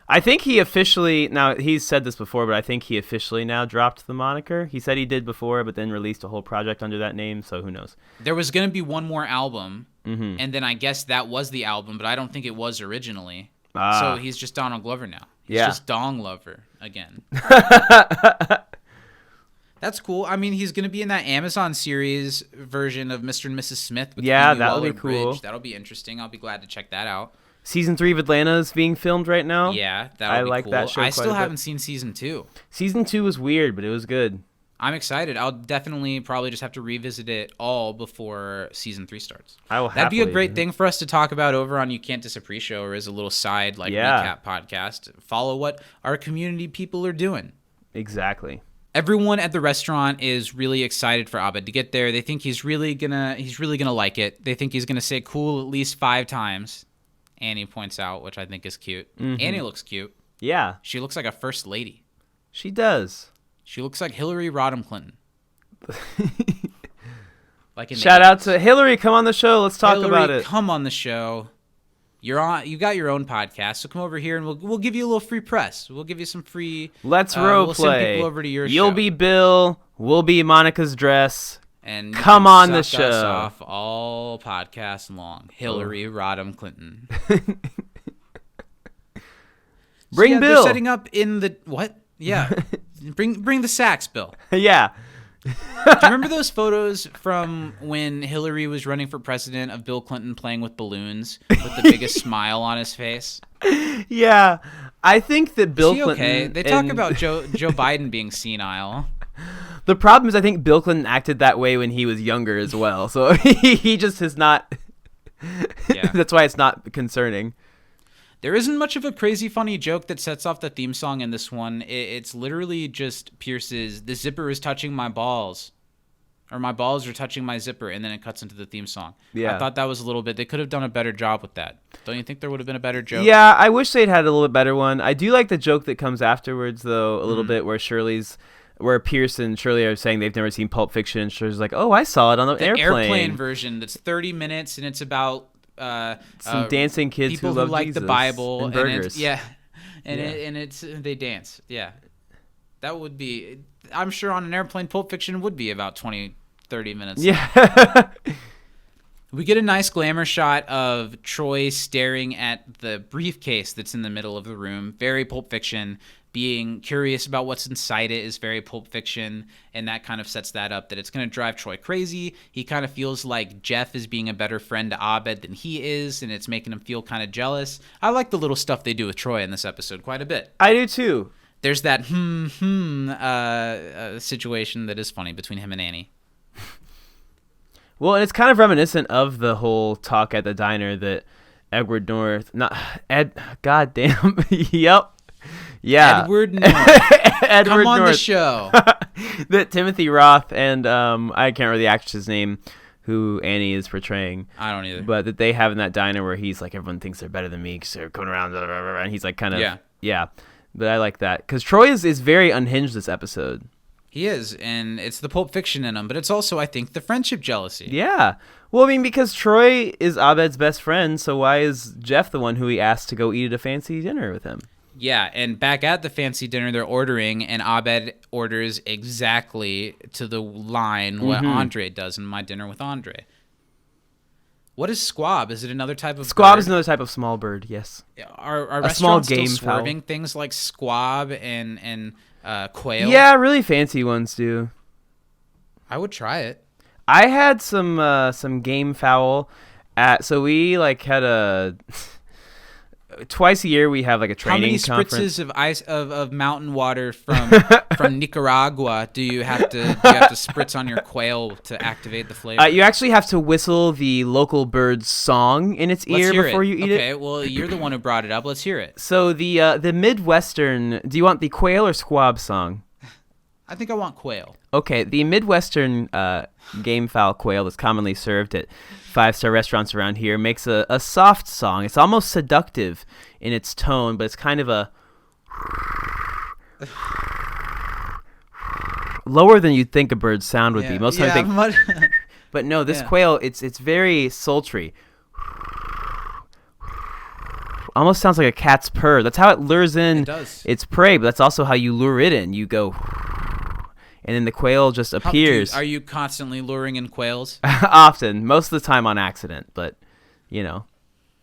I think he officially, now he's said this before, but I think he officially now dropped the moniker. He said he did before, but then released a whole project under that name, so who knows? There was going to be one more album, and then I guess that was the album, but I don't think it was originally. So he's just Donald Glover now. He's just Dong Lover again. That's cool. I mean, he's going to be in that Amazon series version of Mr. and Mrs. Smith. With that'll be cool. That'll be interesting. I'll be glad to check that out. Season 3 of Atlanta is being filmed right now. Yeah, that'll be like cool. That show. I still haven't seen season 2. Season 2 was weird, but it was good. I'm excited. I'll definitely probably just have to revisit it all before season 3 starts. That'd be a great thing for us to talk about over on You Can't Dis-Appreciate, or as a little side recap podcast. Follow what our community people are doing. Exactly. Everyone at the restaurant is really excited for Abed to get there. They think he's really gonna like it. They think he's gonna say cool at least 5 times. Annie points out, which I think is cute. Annie looks cute. Yeah. She looks like a first lady. She does. She looks like Hillary Rodham Clinton. Shout out to Hillary. Come on the show. Let's talk about it. Come on the show. You're on. You got your own podcast, so come over here and we'll give you a little free press. We'll give you some free. Let's role play. Send people over to your show. You'll be Bill. We'll be Monica's dress. And come on the suck us show off all podcast long. Hillary Rodham Clinton. Bring Bill. They're setting up in the what? Yeah, bring the sax, Bill. Yeah. Do you remember those photos from when Hillary was running for president of Bill Clinton playing with balloons with the biggest smile on his face? Yeah, I think that Bill Clinton. Okay, they talk about Joe Biden being senile. The problem is, I think Bill Clinton acted that way when he was younger as well. So he just has not. Yeah. That's why it's not concerning. There isn't much of a crazy funny joke that sets off the theme song in this one. It's literally just Pierce's, the zipper is touching my balls. Or my balls are touching my zipper, and then it cuts into the theme song. Yeah. I thought that was a little bit, they could have done a better job with that. Don't you think there would have been a better joke? Yeah, I wish they'd had a little bit better one. I do like the joke that comes afterwards, though, a little bit, where Pierce and Shirley are saying they've never seen Pulp Fiction, and Shirley's like, oh, I saw it on the airplane version that's 30 minutes, and it's about some dancing kids people who love like Jesus the Bible and burgers. They dance. Yeah, that would be. I'm sure on an airplane, Pulp Fiction would be about 20-30 minutes. Yeah. We get a nice glamour shot of Troy staring at the briefcase that's in the middle of the room. Very Pulp Fiction. Being curious about what's inside it is very Pulp Fiction, and that kind of sets that up, that it's going to drive Troy crazy. He kind of feels like Jeff is being a better friend to Abed than he is, and it's making him feel kind of jealous. I like the little stuff they do with Troy in this episode quite a bit. I do too. There's that situation that is funny between him and Annie. Well, and it's kind of reminiscent of the whole talk at the diner that Edward North, goddamn, yep. Yeah, Edward North. Come on the show. That Timothy Roth and I can't remember the actress's name who Annie is portraying. I don't either. But that they have in that diner where he's like, everyone thinks they're better than me because they're going around, blah, blah, blah, and he's like kind of yeah. But I like that because Troy is very unhinged this episode. He is, and it's the Pulp Fiction in him, but it's also, I think, the friendship jealousy. Yeah. Well, I mean, because Troy is Abed's best friend, so why is Jeff the one who he asked to go eat at a fancy dinner with him? Yeah, and back at the fancy dinner, they're ordering, and Abed orders exactly to the line what Andre does in My Dinner with Andre. What is squab? Is it another type of Squab bird? Is another type of small bird, yes. Are a restaurants small still game serving fowl. things like squab and quail? Yeah, really fancy ones do. I would try it. I had some game fowl so we like had a twice a year we have like a training conference. How many spritzes of ice of mountain water from Nicaragua do you have to spritz on your quail to activate the flavor? You actually have to whistle the local bird's song in its ear before you eat it. Okay, well, you're the one who brought it up. Let's hear it. So the Midwestern, do you want the quail or squab song? I think I want quail. Okay, the Midwestern game fowl quail that's commonly served at 5-star restaurants around here makes a soft song. It's almost seductive in its tone, but it's kind of a lower than you'd think a bird's sound would be. Most of the time but no, this quail, it's very sultry. Almost sounds like a cat's purr. That's how it lures in its prey, but that's also how you lure it in. You go, and then the quail just appears. Are you constantly luring in quails? Often, most of the time on accident, but you know,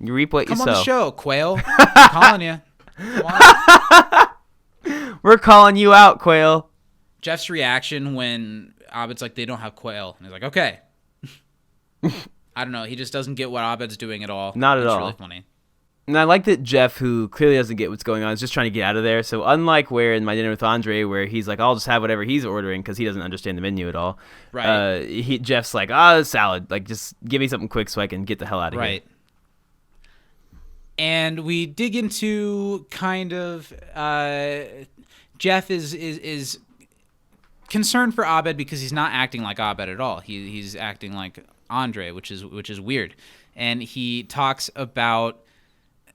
you reap what you sow. Come on the show, quail. I'm calling you. Come on. We're calling you out, quail. Jeff's reaction when Abed's like, they don't have quail, and he's like, okay. I don't know. He just doesn't get what Abed's doing at all. Not at all. It's really funny. And I like that Jeff, who clearly doesn't get what's going on, is just trying to get out of there. So unlike where in My Dinner with Andre, where he's like, I'll just have whatever he's ordering because he doesn't understand the menu at all. Right. Jeff's like, salad. Like, just give me something quick so I can get the hell out of here. Right. And we dig into kind of Jeff is concerned for Abed because he's not acting like Abed at all. He's acting like Andre, which is weird. And he talks about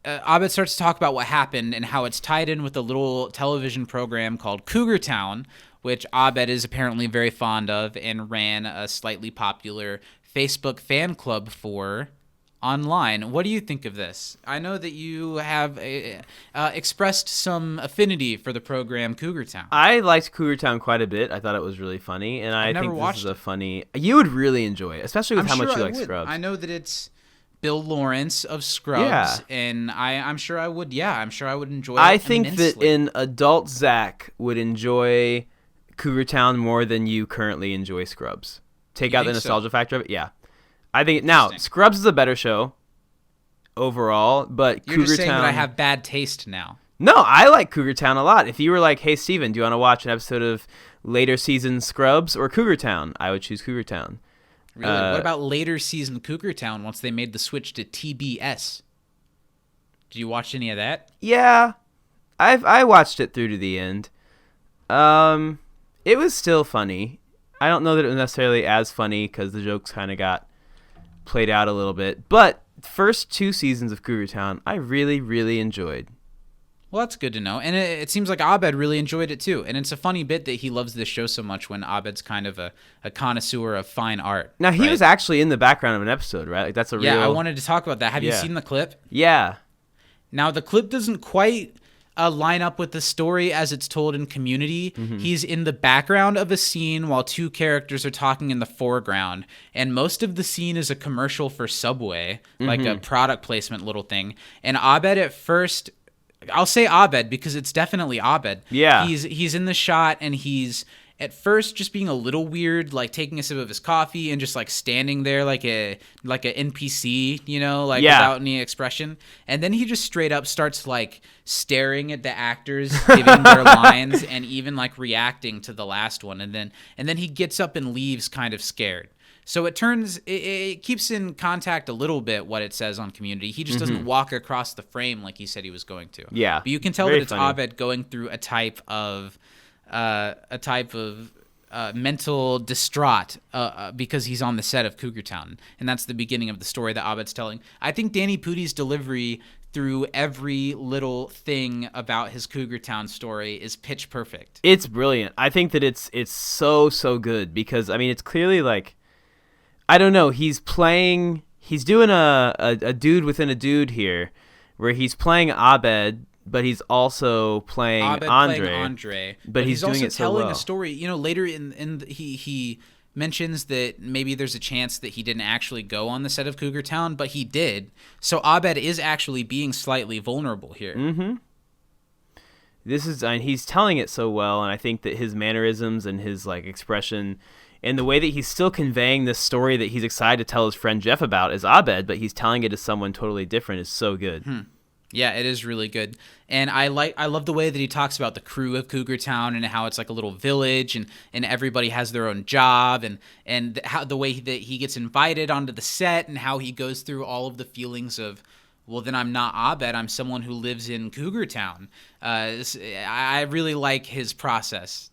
Abed starts to talk about what happened and how it's tied in with a little television program called Cougar Town, which Abed is apparently very fond of and ran a slightly popular Facebook fan club for online. What do you think of this? I know that you have expressed some affinity for the program Cougar Town. I liked Cougar Town quite a bit. I thought it was really funny, and I think this is a funny. You would really enjoy it, especially with how much you like Scrubs. I know that it's Bill Lawrence of Scrubs, and I'm sure I would. Yeah, I'm sure I would enjoy it. I think that an adult Zach would enjoy Cougar Town more than you currently enjoy Scrubs. Take out the nostalgia factor of it. Yeah. I think now Scrubs is a better show overall, but You're Cougar just saying Town. that I have bad taste now. No, I like Cougar Town a lot. If you were like, "Hey, Steven, do you want to watch an episode of later season Scrubs or Cougar Town?" I would choose Cougar Town. Really? What about later season Cougar Town once they made the switch to TBS? Did you watch any of that? Yeah, I watched it through to the end. It was still funny. I don't know that it was necessarily as funny because the jokes kind of got played out a little bit, but first 2 seasons of Cougar Town I really, really enjoyed. Well, that's good to know, and it seems like Abed really enjoyed it too, and it's a funny bit that he loves this show so much when Abed's kind of a connoisseur of fine art. Now, he was actually in the background of an episode, right? Like, that's a real... Yeah, I wanted to talk about that. Have you seen the clip? Yeah. Now, the clip doesn't quite line up with the story as it's told in Community. Mm-hmm. He's in the background of a scene while 2 characters are talking in the foreground, and most of the scene is a commercial for Subway, like a product placement little thing. And Abed at first, I'll say Abed because it's definitely Abed. Yeah. He's in the shot, and he's at first just being a little weird, like taking a sip of his coffee and just like standing there like a NPC, you know, like without any expression. And then he just straight up starts like staring at the actors giving their lines and even like reacting to the last one. And then he gets up and leaves kind of scared. So it keeps in contact a little bit what it says on Community. He just doesn't walk across the frame like he said he was going to. Yeah. But you can tell that it's Abed going through a type of mental distraught because he's on the set of Cougar Town, and that's the beginning of the story that Abed's telling. I think Danny Pudi's delivery through every little thing about his Cougar Town story is pitch perfect. It's brilliant. I think that it's so good because I mean it's clearly like I don't know. He's doing a dude within a dude here, where he's playing Abed. But he's also playing Andre. But he's doing also it so well. Telling a story. You know, later he mentions that maybe there's a chance that he didn't actually go on the set of Cougar Town, but he did. So Abed is actually being slightly vulnerable here. Mm-hmm. He's telling it so well, and I think that his mannerisms and his like expression and the way that he's still conveying this story that he's excited to tell his friend Jeff about as Abed, but he's telling it to someone totally different is so good. Yeah, it is really good. And I love the way that he talks about the crew of Cougar Town and how it's like a little village and everybody has their own job and how the way that he gets invited onto the set and how he goes through all of the feelings of, well, then I'm not Abed, I'm someone who lives in Cougar Town. I really like his process.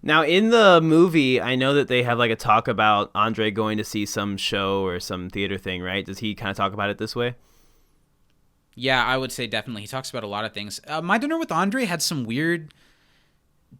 Now, in the movie, I know that they have like a talk about Andre going to see some show or some theater thing, right? Does he kind of talk about it this way? Yeah, I would say definitely. He talks about a lot of things. My Dinner with Andre had some weird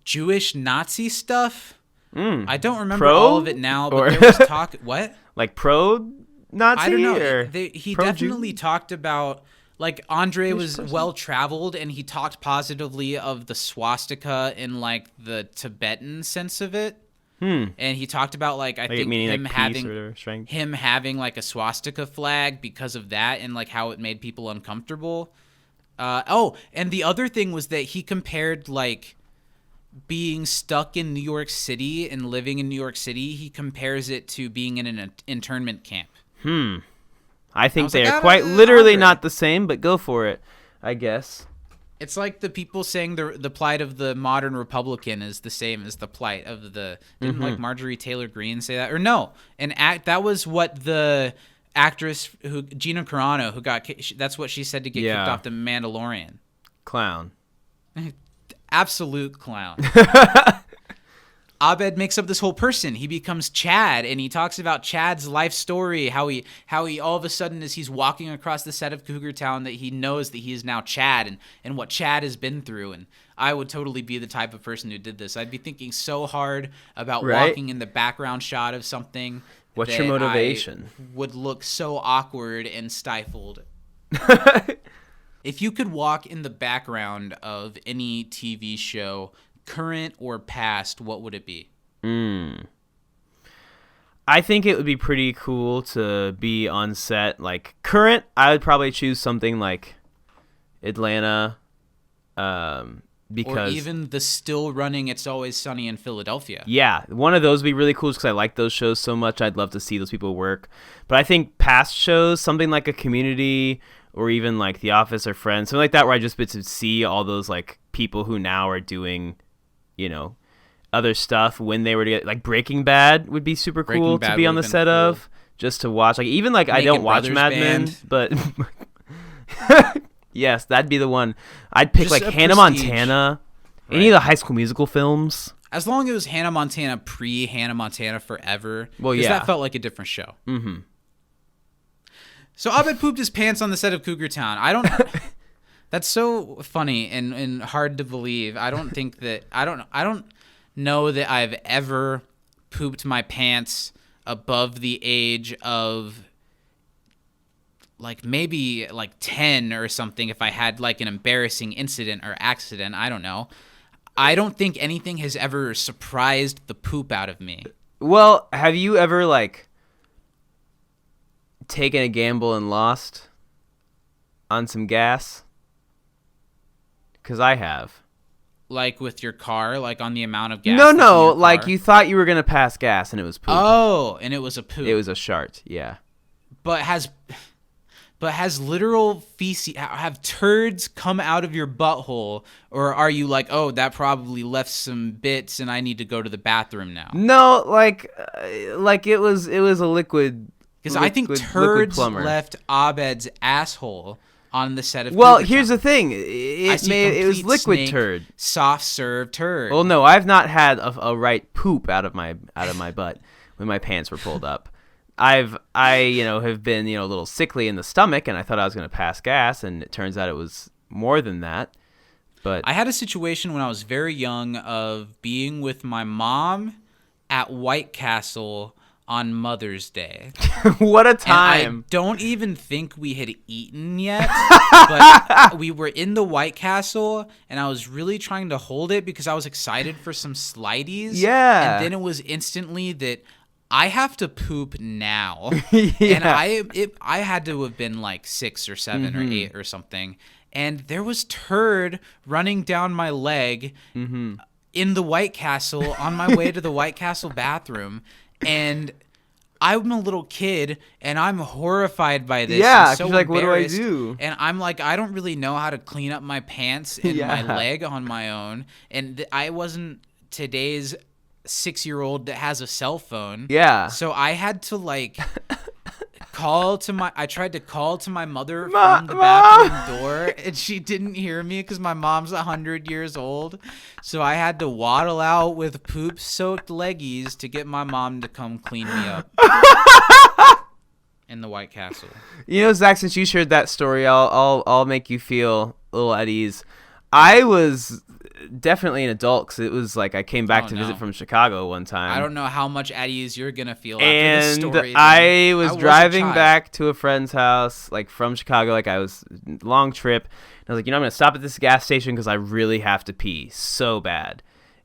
Jewish Nazi stuff. I don't remember all of it now, but there was talk. What? Like pro-Nazi? I don't know. He definitely talked about, like, Andre was well-traveled, and he talked positively of the swastika in, like, the Tibetan sense of it. And he talked about like I think him having like a swastika flag because of that and like how it made people uncomfortable. And the other thing was that he compared like being stuck in New York City and living in New York City. He compares it to being in an internment camp. I think they are quite literally not the same, but go for it, I guess. It's like the people saying the plight of the modern Republican is the same as the plight of the... Didn't like Marjorie Taylor Greene say that? Or no, that was what the actress Gina Carano, that's what she said to get kicked off The Mandalorian. Clown. Absolute clown. Abed makes up this whole person. He becomes Chad, and he talks about Chad's life story, how he all of a sudden, as he's walking across the set of Cougar Town, that he knows that he is now Chad and what Chad has been through. And I would totally be the type of person who did this. I'd be thinking so hard about walking in the background shot of something. What's your motivation? I would look so awkward and stifled. If you could walk in the background of any TV show, current or past, what would it be? I think it would be pretty cool to be on set. Like current, I would probably choose something like Atlanta, because or even the still running It's Always Sunny in Philadelphia. Yeah, one of those would be really cool because I like those shows so much. I'd love to see those people work. But I think past shows, something like a Community or even like The Office or Friends, something like that, where I just get to see all those like people who now are doing, other stuff when they were together. Like Breaking Bad would be super cool to be on the set of, just to watch. Like even like I don't watch Mad Men, but yes, that'd be the one. I'd pick just like Hannah Montana, any of the High School Musical films. As long as it was Hannah Montana pre-Hannah Montana Forever. Well, yeah. Because that felt like a different show. Mm-hmm. So Abed pooped his pants on the set of Cougar Town. That's so funny and hard to believe. I don't know that I've ever pooped my pants above the age of like maybe like 10 or something if I had like an embarrassing incident or accident. I don't know. I don't think anything has ever surprised the poop out of me. Well, have you ever like taken a gamble and lost on some gas? Because I have. Like with your car, like on the amount of gas? No, like you thought you were going to pass gas and it was poop. Oh, and it was a poop. It was a shart, yeah. But has literal feces, have turds come out of your butthole, or are you like, oh, that probably left some bits and I need to go to the bathroom now? No, like it was a liquid. Because I think turds left Abed's asshole on the set of. Well, here's the thing. It was liquid turd, soft serve turd. Well, no, I've not had a right poop out of my butt when my pants were pulled up. I have been a little sickly in the stomach, and I thought I was going to pass gas, and it turns out it was more than that. But I had a situation when I was very young of being with my mom at White Castle on Mother's Day. What a time. And I don't even think we had eaten yet, but we were in the White Castle, and I was really trying to hold it because I was excited for some slideys. Yeah. And then it was instantly that I have to poop now. Yeah. And I had to have been like 6 or 7 or 8 or something. And there was turd running down my leg in the White Castle on my way to the White Castle bathroom. And I'm a little kid, and I'm horrified by this. Yeah, so like, what do I do? And I'm like, I don't really know how to clean up my pants and my leg on my own. And I wasn't today's 6-year-old that has a cell phone. Yeah. So I had to like I tried to call to my mother from the bathroom door, and she didn't hear me because my mom's 100 years old. So I had to waddle out with poop-soaked leggies to get my mom to come clean me up in the White Castle. Zach, since you shared that story, I'll make you feel a little at ease. I was definitely an adult because it was like I came back to visit from Chicago one time. I don't know how much at ease you're gonna feel after and this story. I was driving back to a friend's house, like from Chicago. Like I was long trip. And I was like, I'm gonna stop at this gas station because I really have to pee so bad.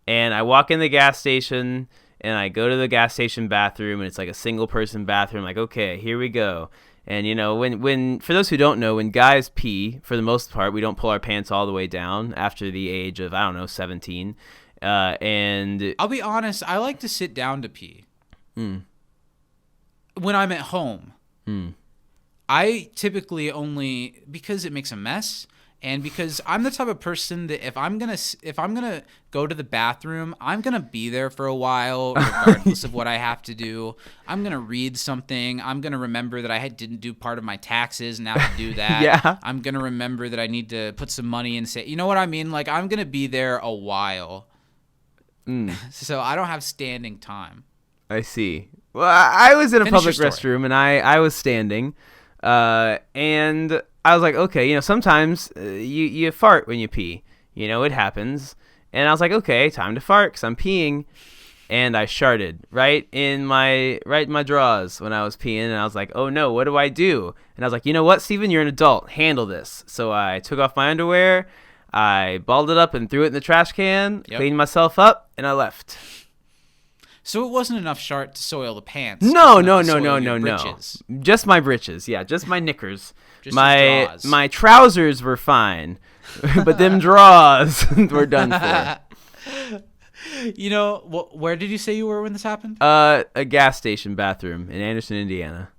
And I walk in the gas station and I go to the gas station bathroom, and it's like a single person bathroom. Like, okay, here we go. And when for those who don't know, when guys pee, for the most part, we don't pull our pants all the way down after the age of 17. And I'll be honest, I like to sit down to pee. When I'm at home. I typically only, because it makes a mess, and because I'm the type of person that if I'm gonna go to the bathroom, I'm gonna be there for a while, regardless of what I have to do. I'm gonna read something. I'm gonna remember that I didn't do part of my taxes and have to do that. Yeah. I'm gonna remember that I need to put some money in. You know what I mean? Like I'm gonna be there a while. So I don't have standing time. I see. Well, I was in a public restroom and I was standing, and I was like, okay, sometimes you fart when you pee. It happens. And I was like, okay, time to fart because I'm peeing. and I sharted right in my drawers when I was peeing, and I was like, oh no, what do I do? And I was like, you know what, Steven, you're an adult, handle this. So I took off my underwear, I balled it up and threw it in the trash can, cleaned myself up, and I left. So it wasn't enough shart to soil the pants. No. Just my britches. Yeah, just my knickers. Just my trousers were fine, but them drawers were done for. You know, where did you say you were when this happened? A gas station bathroom in Anderson, Indiana.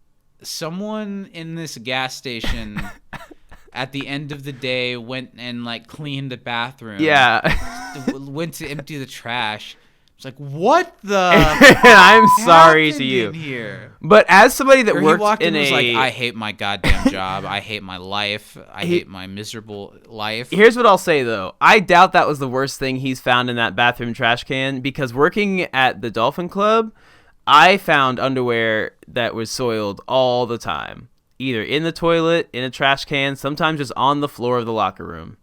Someone in this gas station at the end of the day went and like cleaned the bathroom. Yeah. Went to empty the trash. It's like, what the? I'm sorry to you. Here? But as somebody that worked in was like, I hate my goddamn job. I hate my life. I hate my miserable life. Here's what I'll say, though. I doubt that was the worst thing he's found in that bathroom trash can, because working at the Dolphin Club, I found underwear that was soiled all the time. Either in the toilet, in a trash can, sometimes just on the floor of the locker room.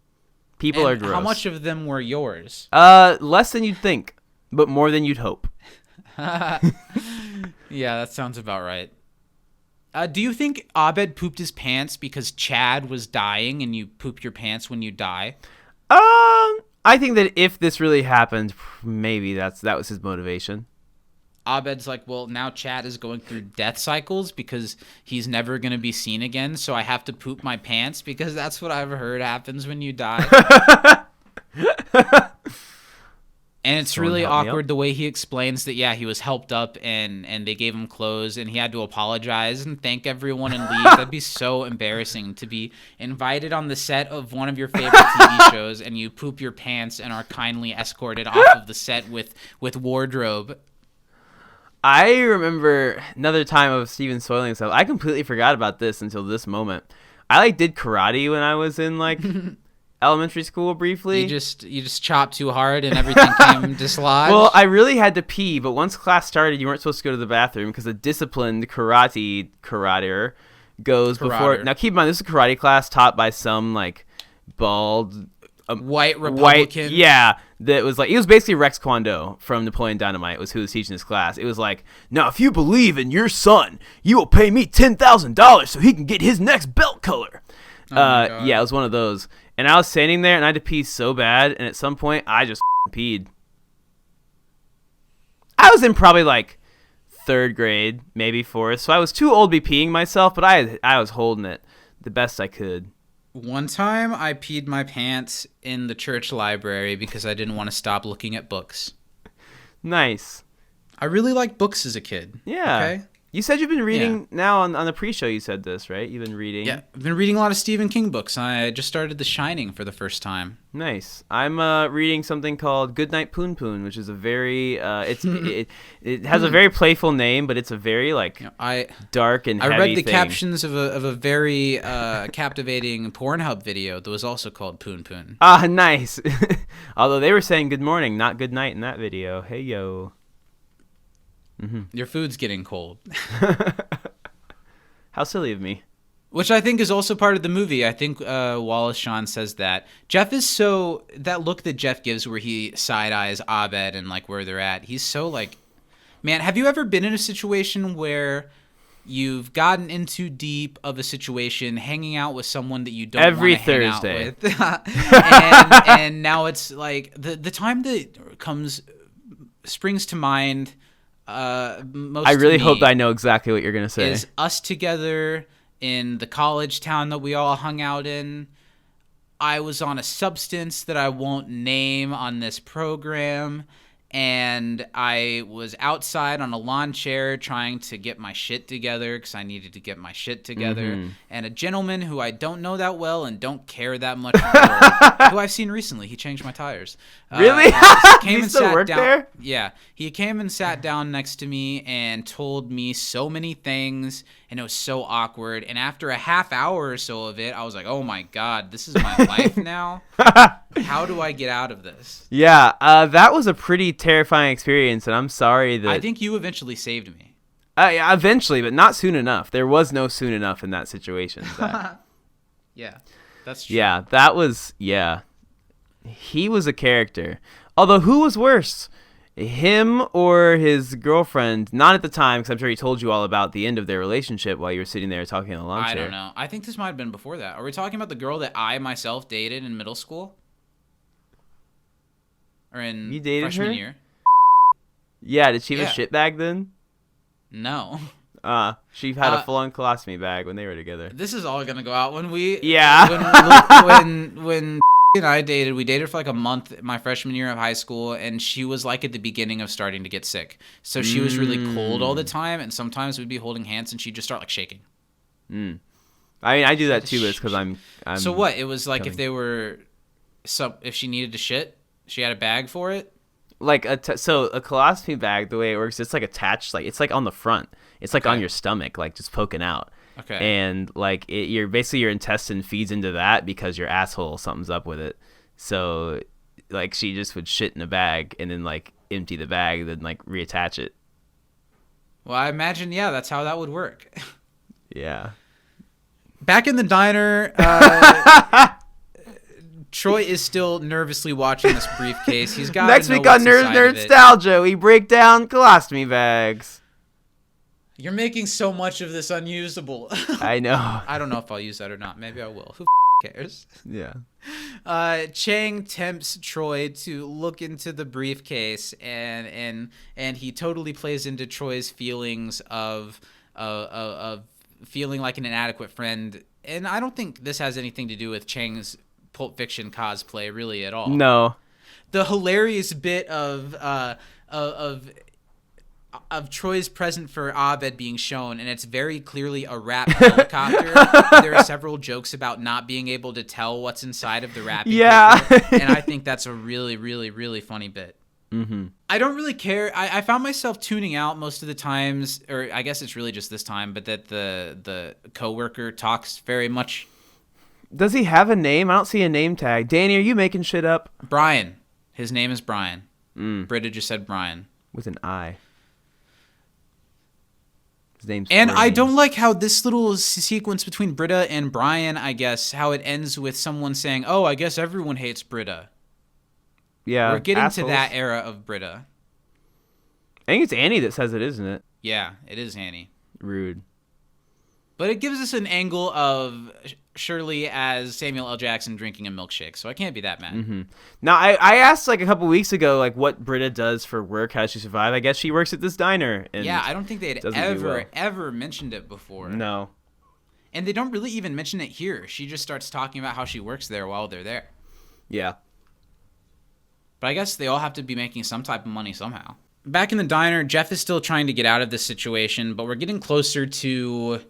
People are gross. How much of them were yours? Less than you'd think, but more than you'd hope. Yeah, that sounds about right. Do you think Abed pooped his pants because Chad was dying and you poop your pants when you die? I think that if this really happened, maybe that was his motivation. Abed's like, well, now Chad is going through death cycles because he's never going to be seen again, so I have to poop my pants because that's what I've heard happens when you die. And it's really awkward the way he explains that, yeah, he was helped up and they gave him clothes and he had to apologize and thank everyone and leave. That'd be so embarrassing to be invited on the set of one of your favorite TV shows and you poop your pants and are kindly escorted off of the set with wardrobe. I remember another time of Steven soiling himself. I completely forgot about this until this moment. I did karate when I was in elementary school briefly. You just chopped too hard and everything came dislodged. Well, I really had to pee, but once class started, you weren't supposed to go to the bathroom because a disciplined karater goes before. Now keep in mind, this is a karate class taught by some bald white Republican. Yeah, that was he was basically Rex Kwon Do from Napoleon Dynamite was who was teaching this class. It was now if you believe in your son, you will pay me $10,000 so he can get his next belt color. Yeah, it was one of those. And I was standing there, and I had to pee so bad, and at some point, I just peed. I was in probably, third grade, maybe fourth, so I was too old to be peeing myself, but I was holding it the best I could. One time, I peed my pants in the church library because I didn't want to stop looking at books. Nice. I really liked books as a kid. Yeah. Okay. You said you've been reading now on the pre-show. You said this, right? You've been reading. Yeah, I've been reading a lot of Stephen King books. I just started The Shining for the first time. Nice. I'm reading something called Goodnight Poon Poon, which is a very it has a very playful name, but it's a very dark and heavy I read the thing. captions of a very captivating Pornhub video that was also called Poon Poon. Ah, nice. Although they were saying good morning, not good night in that video. Hey yo. Mm-hmm. Your food's getting cold. How silly of me. Which I think is also part of the movie. I think Wallace Shawn says that. Jeff is so... That look that Jeff gives where he side-eyes Abed and where they're at, he's so Man, have you ever been in a situation where you've gotten into deep of a situation hanging out with someone that you don't want to hang out with? and now it's the time that springs to mind... most I really hope I know exactly what you're going to say. Is us together in the college town that we all hung out in. I was on a substance that I won't name on this program, and I was outside on a lawn chair trying to get my shit together because I needed to get my shit together. Mm-hmm. And a gentleman who I don't know that well and don't care that much for, who I've seen recently, he changed my tires. Really? Came and still work down, there? Yeah. He came and sat down next to me and told me so many things, and it was so awkward. And after a half hour or so of it, I was like, oh my God, this is my life now? How do I get out of this? Yeah, that was a pretty terrifying experience, and I'm sorry that... I think you eventually saved me. Eventually, but not soon enough. There was no soon enough in that situation. Yeah, that's true. Yeah, that was... Yeah. He was a character. Although, who was worse? Him or his girlfriend? Not at the time, because I'm sure he told you all about the end of their relationship while you were sitting there talking in the lawn chair. I don't know. I think this might have been before that. Are we talking about the girl that I myself dated in middle school? Or in you dated freshman her? year? Yeah, did she have a shit bag then? No. She had a full-on colostomy bag when they were together. This is all gonna go out when we. Yeah. When and I dated, we dated for like a month my freshman year of high school, and she was like at the beginning of starting to get sick. So she was really cold all the time, and sometimes we'd be holding hands, and she'd just start like shaking. I mean, I do that too, but it's because I'm. So what? It was like if they were, if she needed to shit, she had a bag for it. Like so a colostomy bag, the way it works, it's like attached, like it's like on the front. It's like on your stomach, like just poking out. Okay. And like your intestine feeds into that because your asshole, something's up with it. So like she just would shit in a bag and then like empty the bag, then like reattach it. Well, I imagine, that's how that would work. Yeah. Back in the diner, Troy is still nervously watching this briefcase. He's got next week on Nerdnostalgia, we break down colostomy bags. You're making so much of this unusable. I know. I don't know if I'll use that or not. Maybe I will. Who cares? Yeah. Chang tempts Troy to look into the briefcase, and he totally plays into Troy's feelings of feeling like an inadequate friend. And I don't think this has anything to do with Chang's Pulp Fiction cosplay really at all. No. The hilarious bit of Troy's present for Abed being shown, and it's very clearly a wrap helicopter. There are several jokes about not being able to tell what's inside of the wrapping paper, and I think that's a really, really, really funny bit. Mm-hmm. I don't really care. I found myself tuning out most of the times, or I guess it's really just this time, but that the coworker talks very much. Does he have a name? I don't see a name tag. Danny, are you making shit up? Brian. His name is Brian. Britta just said Brian. With an I. His name's And Brian. I don't like how this little sequence between Britta and Brian, I guess, how it ends with someone saying, "Oh, I guess everyone hates Britta." Yeah, we're getting assholes. to that era of Britta. I think it's Annie that says it, isn't it? Yeah, it is Annie. Rude. But it gives us an angle of Shirley as Samuel L. Jackson drinking a milkshake, so I can't be that mad. Mm-hmm. Now, I asked like a couple weeks ago, like what Britta does for work, how does she survive? I guess she works at this diner. And yeah, I don't think they had ever mentioned it before. No. And they don't really even mention it here. She just starts talking about how she works there while they're there. Yeah. But I guess they all have to be making some type of money somehow. Back in the diner, Jeff is still trying to get out of this situation, but we're getting closer to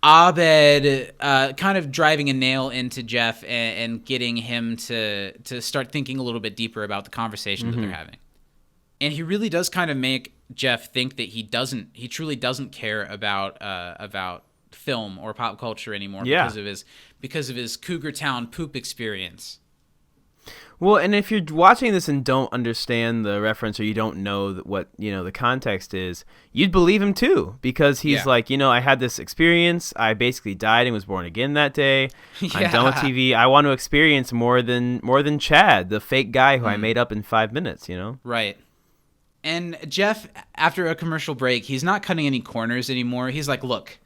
Abed kind of driving a nail into Jeff and getting him to start thinking a little bit deeper about the conversation that they're having. And he really does kind of make Jeff think that he truly doesn't care about film or pop culture anymore because of his Cougar Town poop experience. Well, and if you're watching this and don't understand the reference or you don't know what, the context is, you'd believe him too, because he's like, I had this experience. I basically died and was born again that day. I'm done with TV. I want to experience more than Chad, the fake guy who I made up in 5 minutes, Right. And Jeff, after a commercial break, he's not cutting any corners anymore. He's like, look,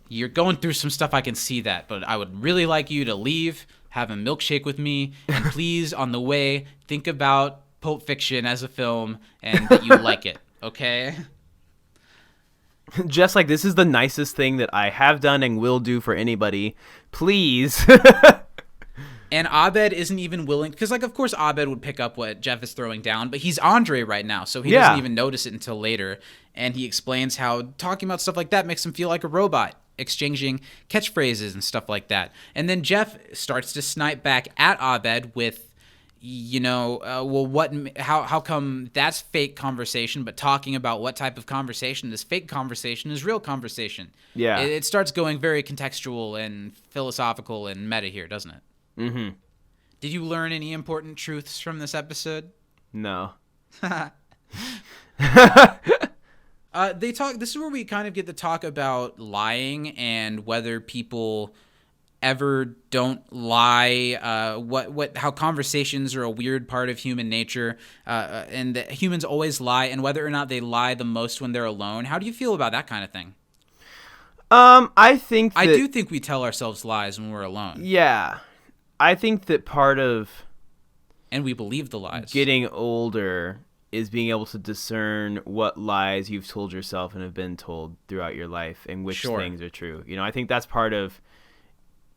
you're going through some stuff. I can see that, but I would really like you to leave, have a milkshake with me, and please, on the way, think about Pulp Fiction as a film and that you like it, okay? Jeff's like, this is the nicest thing that I have done and will do for anybody. Please. And Abed isn't even willing, because, of course, Abed would pick up what Jeff is throwing down, but he's Andre right now, so he doesn't even notice it until later. And he explains how talking about stuff like that makes him feel like a robot, exchanging catchphrases and stuff like that. And then Jeff starts to snipe back at Abed with, how come that's fake conversation, but talking about what type of conversation is fake conversation is real conversation. Yeah. It starts going very contextual and philosophical and meta here, doesn't it? Mm-hmm. Did you learn any important truths from this episode? No. They talk. This is where we kind of get to talk about lying and whether people ever don't lie, how conversations are a weird part of human nature, and that humans always lie, and whether or not they lie the most when they're alone. How do you feel about that kind of thing? I do think we tell ourselves lies when we're alone. Yeah. I think that part of and we believe the lies. Getting older is being able to discern what lies you've told yourself and have been told throughout your life and which things are true. You know, I think that's part of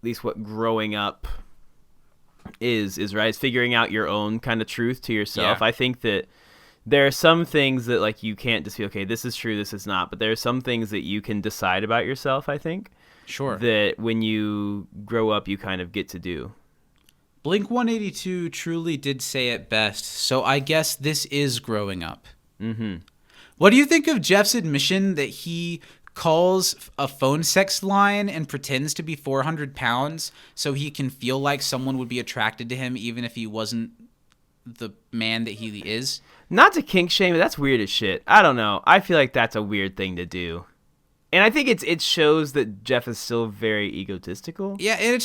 at least what growing up is right. It's figuring out your own kind of truth to yourself. Yeah. I think that there are some things that like you can't just be, okay, this is true, this is not. But there are some things that you can decide about yourself, I think. Sure. That when you grow up, you kind of get to do. Blink-182 truly did say it best, so I guess this is growing up. Mm-hmm. What do you think of Jeff's admission that he calls a phone sex line and pretends to be 400 pounds so he can feel like someone would be attracted to him even if he wasn't the man that he is? Not to kink shame, but that's weird as shit. I don't know. I feel like that's a weird thing to do. And I think it shows that Jeff is still very egotistical. Yeah, and it's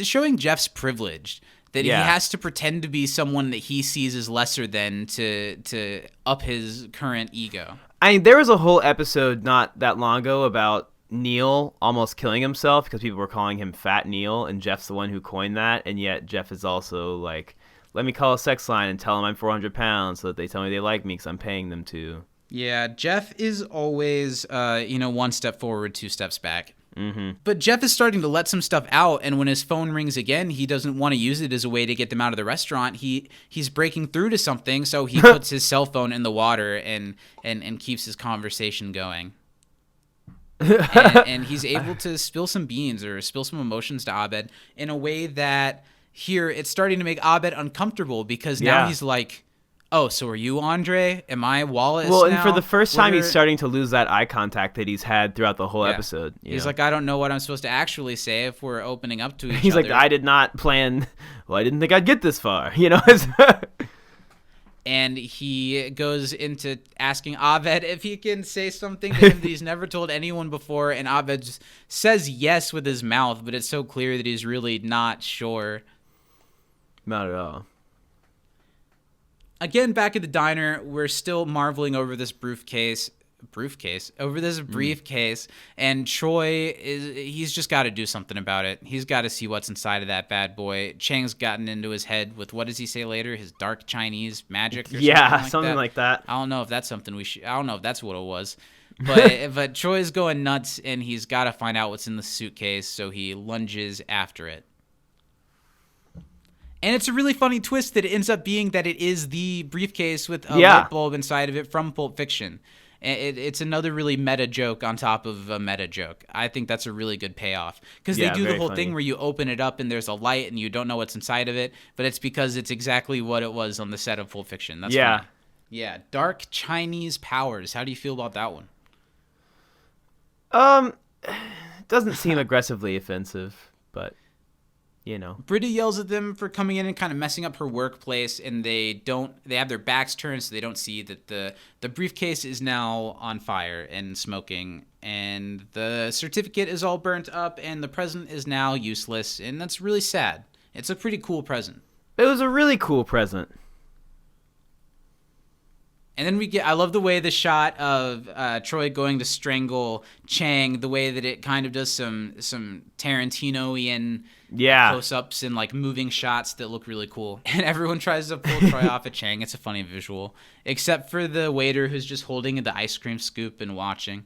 showing Jeff's privilege that he has to pretend to be someone that he sees as lesser than to up his current ego. I mean, there was a whole episode not that long ago about Neil almost killing himself because people were calling him Fat Neil, and Jeff's the one who coined that, and yet Jeff is also like, let me call a sex line and tell them I'm 400 pounds so that they tell me they like me because I'm paying them to. Yeah, Jeff is always, one step forward, two steps back. Mm-hmm. But Jeff is starting to let some stuff out, and when his phone rings again, he doesn't want to use it as a way to get them out of the restaurant. He's breaking through to something, so he puts his cell phone in the water and keeps his conversation going. and he's able to spill some beans or spill some emotions to Abed in a way that here it's starting to make Abed uncomfortable because now he's like, oh, so are you Andre? Am I Wallace now? Well, and for the first time, he's starting to lose that eye contact that he's had throughout the whole episode. He's like, I don't know what I'm supposed to actually say if we're opening up to each other. He's like, I did not plan. Well, I didn't think I'd get this far. You know? And he goes into asking Abed if he can say something to him that he's never told anyone before. And Abed just says yes with his mouth, but it's so clear that he's really not sure. Not at all. Again, back at the diner, we're still marveling over this briefcase, and Troy he's just got to do something about it. He's got to see what's inside of that bad boy. Chang's gotten into his head with, what does he say later? His dark Chinese magic or something like that. I don't know if that's something I don't know if that's what it was. But Troy's going nuts, and he's got to find out what's in the suitcase, so he lunges after it. And it's a really funny twist that it ends up being that it is the briefcase with a light bulb inside of it from Pulp Fiction. It's another really meta joke on top of a meta joke. I think that's a really good payoff. Because they do the whole thing where you open it up and there's a light and you don't know what's inside of it, but it's because it's exactly what it was on the set of Pulp Fiction. That's funny. Yeah, dark Chinese powers. How do you feel about that one? It doesn't seem aggressively offensive, but... You know, Britta yells at them for coming in and kind of messing up her workplace, and they have their backs turned so they don't see that the briefcase is now on fire and smoking, and the certificate is all burnt up, and the present is now useless, and that's really sad. It's a pretty cool present. It was a really cool present. And then I love the way the shot of Troy going to strangle Chang, the way that it kind of does some Tarantino-ian close-ups and like moving shots that look really cool. And everyone tries to pull Troy off of Chang. It's a funny visual, except for the waiter who's just holding the ice cream scoop and watching.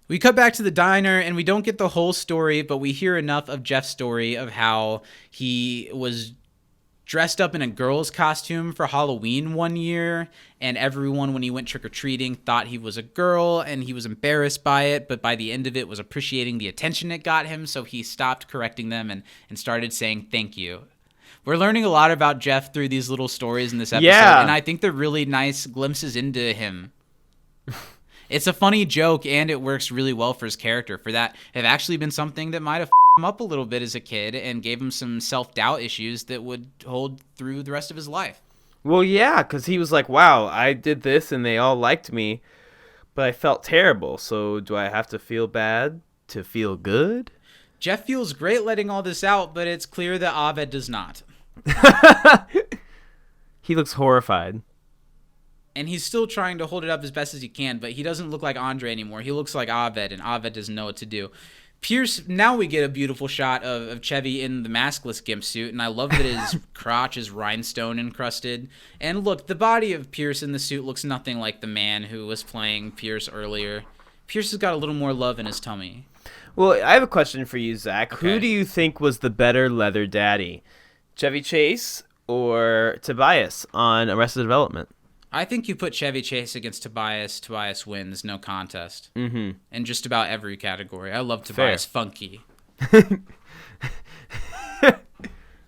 We cut back to the diner, and we don't get the whole story, but we hear enough of Jeff's story of how he was dressed up in a girl's costume for Halloween one year, and everyone, when he went trick-or-treating, thought he was a girl, and he was embarrassed by it, but by the end of it was appreciating the attention it got him, so he stopped correcting them and started saying thank you. We're learning a lot about Jeff through these little stories in this episode, and I think they're really nice glimpses into him. It's a funny joke, and it works really well for his character. For that, have actually been something that might have him up a little bit as a kid and gave him some self-doubt issues that would hold through the rest of his life. Well, yeah, because he was like, wow, I did this and they all liked me, but I felt terrible. So do I have to feel bad to feel good? Jeff feels great letting all this out, but it's clear that Abed does not. He looks horrified. And he's still trying to hold it up as best as he can, but he doesn't look like Andre anymore. He looks like Abed, and Abed doesn't know what to do. Pierce, now we get a beautiful shot of Chevy in the maskless gimp suit, and I love that his crotch is rhinestone encrusted. And look, the body of Pierce in the suit looks nothing like the man who was playing Pierce earlier. Pierce has got a little more love in his tummy. Well, I have a question for you, Zach. Okay. Who do you think was the better leather daddy? Chevy Chase or Tobias on Arrested Development? I think you put Chevy Chase against Tobias. Tobias wins, no contest. Mm-hmm. In just about every category. I love Tobias. Fair. Funky.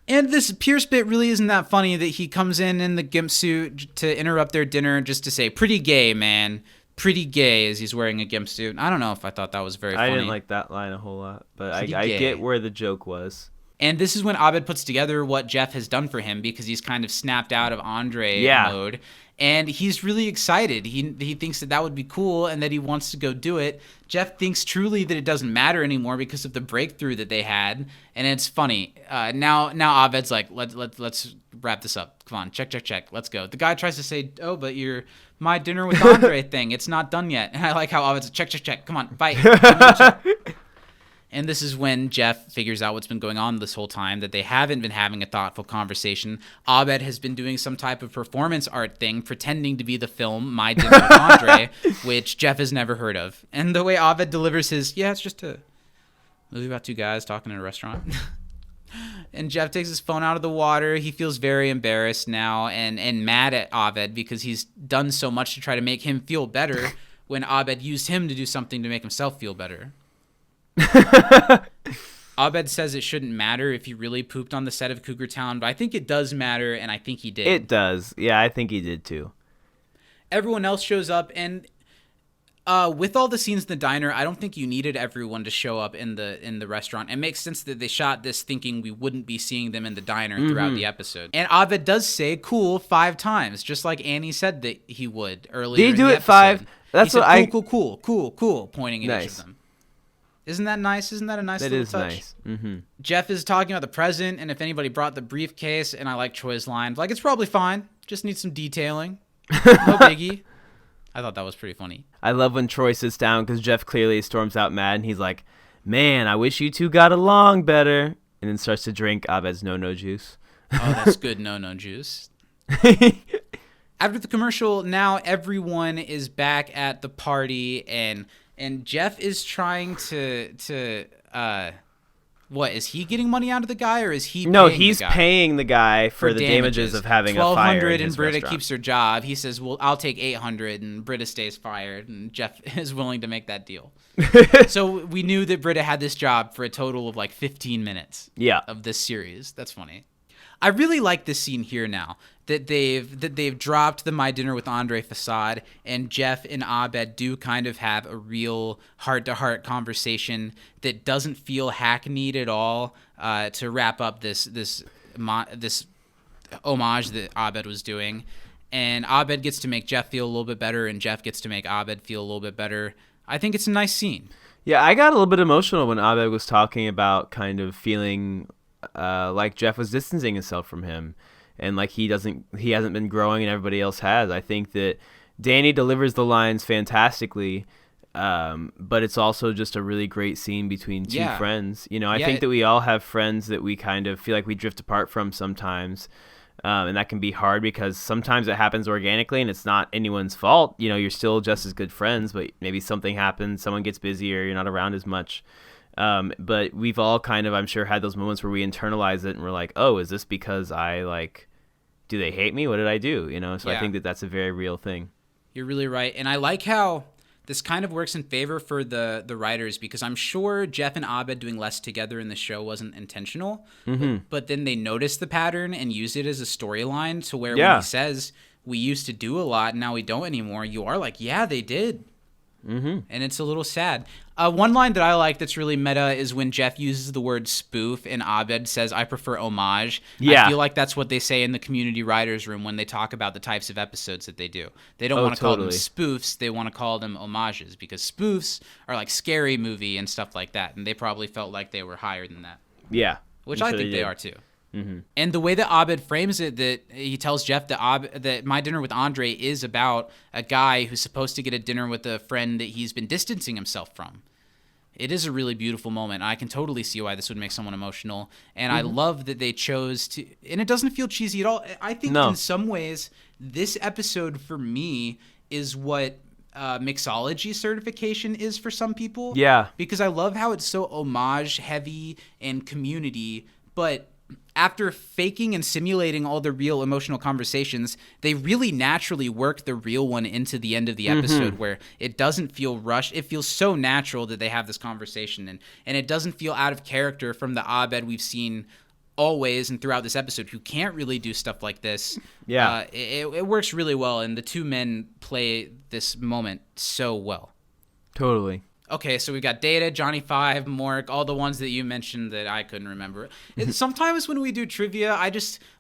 And this Pierce bit really isn't that funny that he comes in the gimp suit to interrupt their dinner just to say, pretty gay, man. Pretty gay as he's wearing a gimp suit. I don't know if I thought that was very funny. I didn't like that line a whole lot, but I get where the joke was. And this is when Abed puts together what Jeff has done for him because he's kind of snapped out of Andre mode. And he's really excited. He thinks that would be cool and that he wants to go do it. Jeff thinks truly that it doesn't matter anymore because of the breakthrough that they had. And it's funny. Now Abed's like, let's wrap this up. Come on, check. Let's go. The guy tries to say, oh, but you're my dinner with Andre thing. It's not done yet. And I like how Abed's like, check. Come on, bye. And this is when Jeff figures out what's been going on this whole time, that they haven't been having a thoughtful conversation. Abed has been doing some type of performance art thing, pretending to be the film My Dinner with Andre, which Jeff has never heard of. And the way Abed delivers his, it's just a movie about two guys talking in a restaurant. And Jeff takes his phone out of the water. He feels very embarrassed now and mad at Abed because he's done so much to try to make him feel better when Abed used him to do something to make himself feel better. Abed says it shouldn't matter if he really pooped on the set of Cougar Town, but I think it does matter, and I think he did. It does. Yeah, I think he did too. Everyone else shows up, and with all the scenes in the diner, I don't think you needed everyone to show up in the restaurant. It makes sense that they shot this thinking we wouldn't be seeing them in the diner throughout the episode. And Abed does say cool 5 times, just like Annie said that he would earlier. Did he do it 5? That's he what said, cool, pointing at each of them. Isn't that nice? Isn't that a nice little touch? That is nice. Mm-hmm. Jeff is talking about the present and if anybody brought the briefcase, and I like Troy's line. Like, it's probably fine. Just needs some detailing. No biggie. I thought that was pretty funny. I love when Troy sits down because Jeff clearly storms out mad, and he's like, man, I wish you two got along better. And then starts to drink Abed's no-no juice. Oh, that's good no-no juice. After the commercial, now everyone is back at the party, and Jeff is trying to what, is he getting money out of the guy, or is he paying he's the guy? Paying the guy for the damages of having a fire in $1,200 his and Britta restaurant. Keeps her job. He says, well, I'll take $800 and Britta stays fired, and Jeff is willing to make that deal. So we knew that Britta had this job for a total of like 15 minutes of this series. That's funny. I really like this scene here now that they've dropped the My Dinner with Andre facade, and Jeff and Abed do kind of have a real heart-to-heart conversation that doesn't feel hackneyed at all to wrap up this homage that Abed was doing. And Abed gets to make Jeff feel a little bit better, and Jeff gets to make Abed feel a little bit better. I think it's a nice scene. Yeah, I got a little bit emotional when Abed was talking about kind of feeling like Jeff was distancing himself from him, and like he hasn't been growing and everybody else has. I think that Danny delivers the lines fantastically, but it's also just a really great scene between two friends. You know, I think that we all have friends that we kind of feel like we drift apart from sometimes, and that can be hard because sometimes it happens organically and it's not anyone's fault. You know, you're still just as good friends, but maybe something happens, someone gets busy, or you're not around as much. But we've all kind of, I'm sure, had those moments where we internalize it and we're like, oh, is this because do they hate me? What did I do? You know, so I think that that's a very real thing. You're really right. And I like how this kind of works in favor for the writers, because I'm sure Jeff and Abed doing less together in the show wasn't intentional, but then they noticed the pattern and used it as a storyline to where when he says we used to do a lot and now we don't anymore, you are like, yeah, they did. and it's a little sad. One line that I like that's really meta is when Jeff uses the word spoof and Abed says, "I prefer homage." Yeah. I feel like that's what they say in the community writers room when they talk about the types of episodes that they do. They don't want to call them spoofs. They want to call them homages because spoofs are like Scary Movie and stuff like that. And they probably felt like they were higher than that. Yeah. Which I think they are too. And the way that Abed frames it, that he tells Jeff that My Dinner with Andre is about a guy who's supposed to get a dinner with a friend that he's been distancing himself from. It is a really beautiful moment. I can totally see why this would make someone emotional. And I love that they chose to, and it doesn't feel cheesy at all. I think in some ways, this episode for me is what mixology certification is for some people. Yeah. Because I love how it's so homage heavy and community, but after faking and simulating all the real emotional conversations, they really naturally work the real one into the end of the episode where it doesn't feel rushed. It feels so natural that they have this conversation, and it doesn't feel out of character from the Abed we've seen always and throughout this episode, who can't really do stuff like this. Yeah. It works really well, and the two men play this moment so well. Totally. Okay, so we've got Data, Johnny Five, Mork, all the ones that you mentioned that I couldn't remember. Sometimes when we do trivia,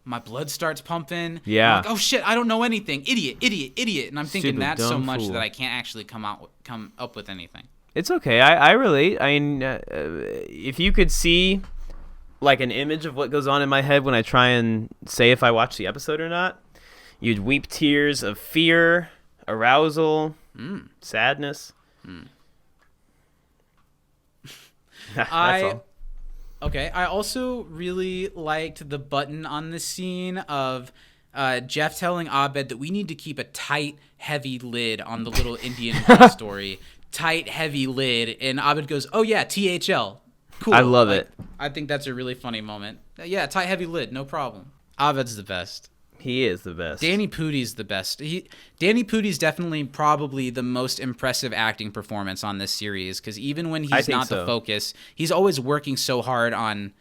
my blood starts pumping. Yeah. I'm like, oh shit, I don't know anything. Idiot. And I'm thinking Stupid, that so much fool. that I can't actually come up with anything. It's okay. I relate. I mean, if you could see like an image of what goes on in my head when I try and say if I watch the episode or not, you'd weep tears of fear, arousal, sadness. That's all. Okay, I also really liked the button on the scene of Jeff telling Abed that we need to keep a tight, heavy lid on the little Indian girl story. Tight, heavy lid. And Abed goes, oh yeah, THL. Cool. I love it. I think that's a really funny moment. Yeah, tight, heavy lid, no problem. Abed's the best. He is the best. Danny Pudi's the best. Danny Pudi's definitely probably the most impressive acting performance on this series, because even when he's not the focus, he's always working so hard on.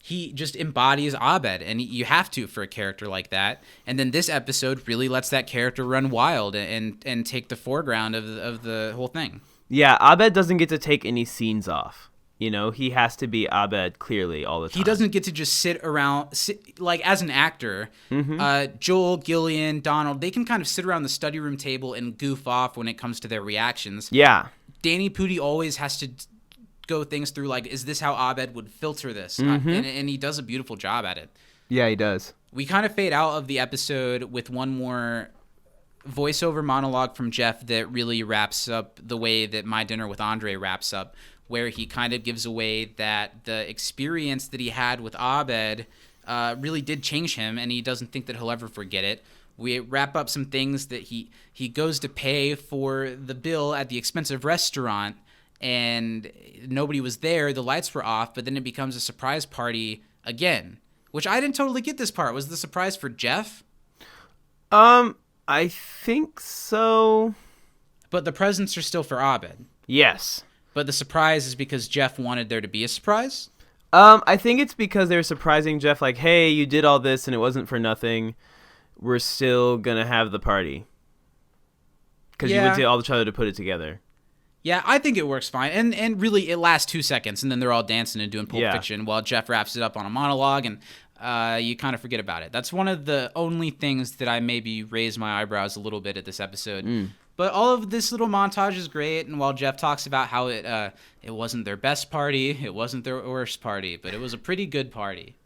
He just embodies Abed, and you have to for a character like that. And then this episode really lets that character run wild and take the foreground of the whole thing. Yeah, Abed doesn't get to take any scenes off. You know, he has to be Abed clearly all the time. He doesn't get to just sit like as an actor. Joel, Gillian, Donald, they can kind of sit around the study room table and goof off when it comes to their reactions. Yeah. Danny Pudi always has to go things through like, is this how Abed would filter this? And he does a beautiful job at it. Yeah, he does. We kind of fade out of the episode with one more voiceover monologue from Jeff that really wraps up the way that My Dinner with Andre wraps up, where he kind of gives away that the experience that he had with Abed really did change him, and he doesn't think that he'll ever forget it. We wrap up some things that he goes to pay for the bill at the expensive restaurant, and nobody was there, the lights were off, but then it becomes a surprise party again, which I didn't totally get this part. Was the surprise for Jeff? I think so. But the presents are still for Abed. Yes. But the surprise is because Jeff wanted there to be a surprise? I think it's because they're surprising Jeff, like, hey, you did all this and it wasn't for nothing. We're still going to have the party. Because you went to all the trouble to put it together. Yeah, I think it works fine. And really, it lasts 2 seconds, and then they're all dancing and doing Pulp Fiction while Jeff wraps it up on a monologue, and you kind of forget about it. That's one of the only things that I maybe raise my eyebrows a little bit at this episode. But all of this little montage is great, and while Jeff talks about how it wasn't their best party, it wasn't their worst party, but it was a pretty good party.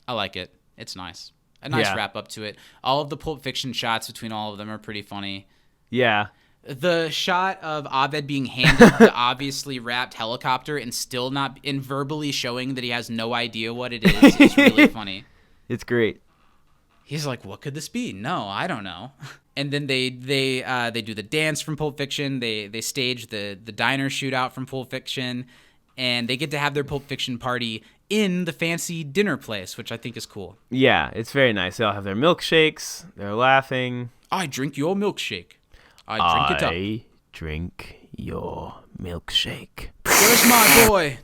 I like it. It's nice. A nice wrap up to it. All of the Pulp Fiction shots between all of them are pretty funny. Yeah. The shot of Abed being handed the obviously wrapped helicopter and still not verbally showing that he has no idea what it is really funny. It's great. He's like, what could this be? No, I don't know. And then they do the dance from Pulp Fiction. They stage the diner shootout from Pulp Fiction, and they get to have their Pulp Fiction party in the fancy dinner place, which I think is cool. Yeah, it's very nice. They all have their milkshakes. They're laughing. I drink your milkshake. I drink it up. I drink your milkshake. Where's my boy?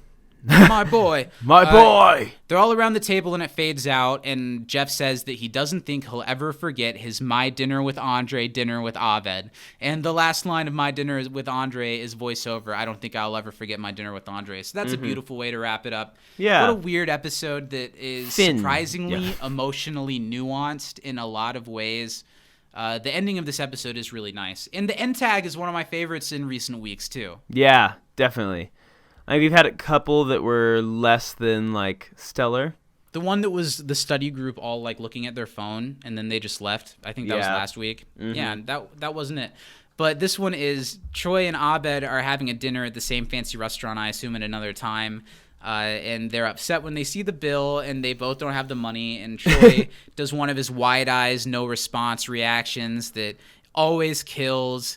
My boy. My boy. They're all around the table and it fades out, and Jeff says that he doesn't think he'll ever forget his My Dinner with Andre dinner with Abed. And the last line of My Dinner with Andre is voiceover. I don't think I'll ever forget my dinner with Andre. So that's a beautiful way to wrap it up. Yeah. What a weird episode that is surprisingly emotionally nuanced in a lot of ways. The ending of this episode is really nice. And the end tag is one of my favorites in recent weeks, too. Yeah, definitely. Like, we've had a couple that were less than, like, stellar. The one that was the study group all, like, looking at their phone, and then they just left. I think that was last week. Yeah, that wasn't it. But this one is Troy and Abed are having a dinner at the same fancy restaurant, I assume, at another time. And they're upset when they see the bill, and they both don't have the money. And Troy does one of his wide eyes, no response reactions that always kills.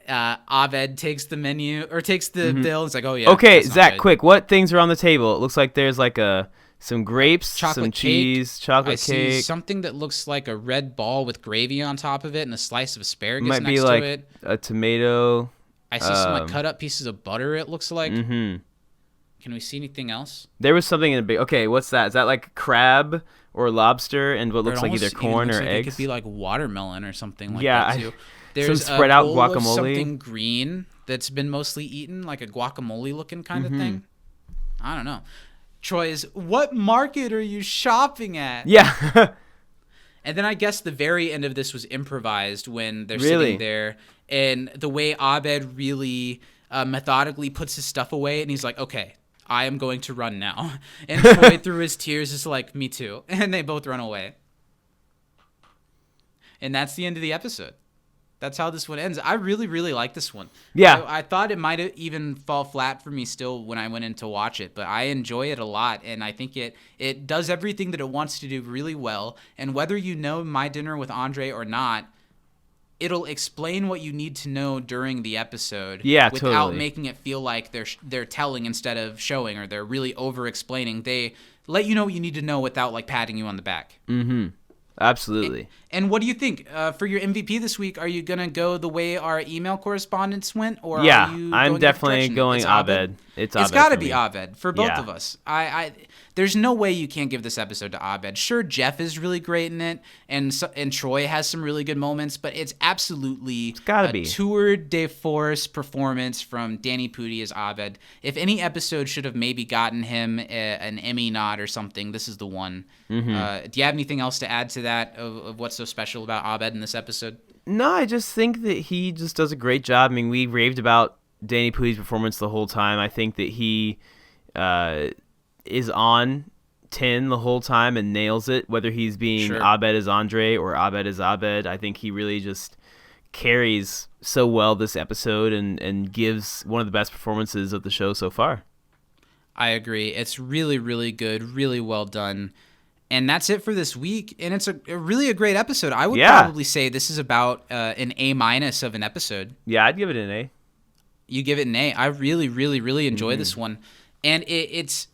Abed takes the menu or takes the bill. It's like, oh yeah. Okay, Zach, quick. What things are on the table? It looks like there's like some grapes, some cheese, chocolate cake. See something that looks like a red ball with gravy on top of it, and a slice of asparagus might next be like to it. A tomato. I see some like cut up pieces of butter. It looks like. Mm-hmm. Can we see anything else? There was something in a big. Okay, what's that? Is that like crab or lobster and what looks like either corn or eggs? It could be like watermelon or something like that too. There's some spread out guacamole. Of something green that's been mostly eaten, like a guacamole looking kind of thing. I don't know. Troy is, what market are you shopping at? Yeah. And then I guess the very end of this was improvised when they're sitting there, and the way Abed really methodically puts his stuff away, and he's like, okay, I am going to run now. And Troy, through his tears, is like, me too. And they both run away. And that's the end of the episode. That's how this one ends. I really, really like this one. Yeah. I thought it might even fall flat for me still when I went in to watch it, but I enjoy it a lot, and I think it does everything that it wants to do really well. And whether you know My Dinner with Andre or not, it'll explain what you need to know during the episode without making it feel like they're telling instead of showing, or they're really over-explaining. They let you know what you need to know without like patting you on the back. Mm-hmm. Absolutely. And what do you think for your MVP this week? Are you gonna go the way our email correspondence went, or yeah, are you I'm definitely going Abed. It's got to be Abed for both of us. There's no way you can't give this episode to Abed. Sure, Jeff is really great in it, and Troy has some really good moments, but it's absolutely a tour de force performance from Danny Pudi as Abed. If any episode should have maybe gotten him an Emmy nod or something, this is the one. Mm-hmm. Do you have anything else to add to that of what's so special about Abed in this episode? No, I just think that he just does a great job. I mean, we raved about Danny Pudi's performance the whole time. I think that he is on 10 the whole time and nails it, whether he's being Abed as Andre or Abed as Abed. I think he really just carries so well this episode and gives one of the best performances of the show so far. I agree. It's really, really good, really well done. And that's it for this week. And it's a really great episode. I would probably say this is about an A- of an episode. Yeah, I'd give it an A. You give it an A. I really, really, really enjoy this one. And it's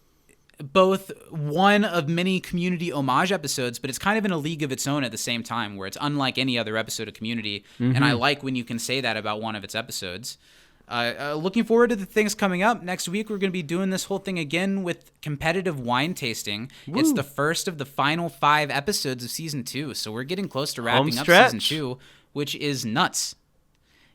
both one of many Community homage episodes, but it's kind of in a league of its own at the same time, where it's unlike any other episode of Community. And I like when you can say that about one of its episodes. Looking forward to the things coming up. Next week, we're going to be doing this whole thing again with competitive wine tasting. Woo. It's the first of the final 5 episodes of Season 2, so we're getting close to wrapping up Season 2, which is nuts.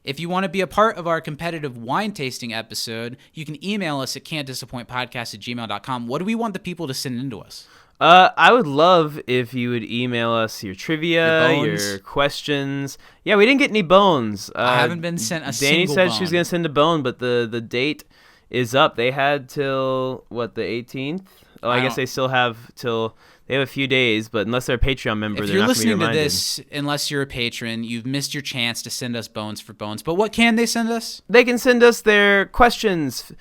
If you want to be a part of our competitive wine tasting episode, you can email us at can'tdisappointpodcast@gmail.com. What do we want the people to send into us? I would love if you would email us your trivia, your questions. Yeah, we didn't get any bones. I haven't been sent a single Danny said bone. she was going to send a bone, but the date is up. They had till, the 18th? Oh, I guess they still have till... They have a few days, but unless they're a Patreon member, they're not going to be reminded. If you're listening to this, unless you're a patron, you've missed your chance to send us bones for bones. But what can they send us? They can send us their questions,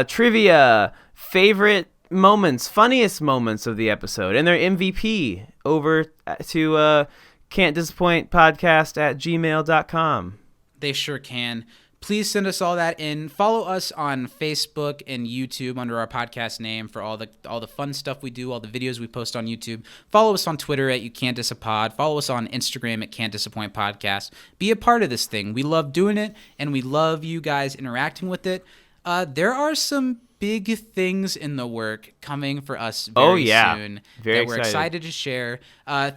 trivia, favorite moments, funniest moments of the episode, and their MVP over to can'tdisappointpodcast@gmail.com. They sure can. Please send us all that in. Follow us on Facebook and YouTube under our podcast name for all the fun stuff we do, all the videos we post on YouTube. Follow us on Twitter at YouCan'tDisAPod. Follow us on Instagram at Can'tDisappointPodcast. Be a part of this thing. We love doing it, and we love you guys interacting with it. There are some big things in the work coming for us very soon very that we're excited to share.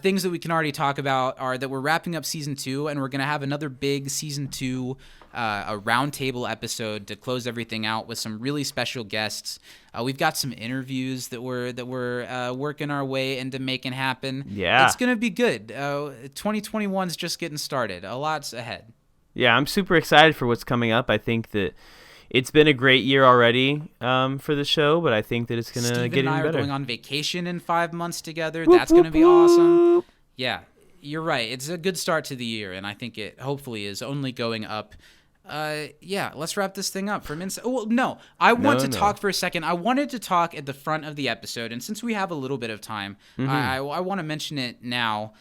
Things that we can already talk about are that we're wrapping up season 2, and we're going to have another big season 2 a roundtable episode to close everything out with some really special guests. We've got some interviews that we're working our way into making happen. Yeah, it's going to be good. 2021's just getting started. A lot's ahead. Yeah, I'm super excited for what's coming up. I think that it's been a great year already for the show, but I think that it's going to get even better. Steve and I are going on vacation in 5 months together. That's going to be awesome. Yeah, you're right. It's a good start to the year, and I think it hopefully is only going up. Yeah, let's wrap this thing up from inside. Oh, no, I want to talk for a second. I wanted to talk at the front of the episode, and since we have a little bit of time, I want to mention it now.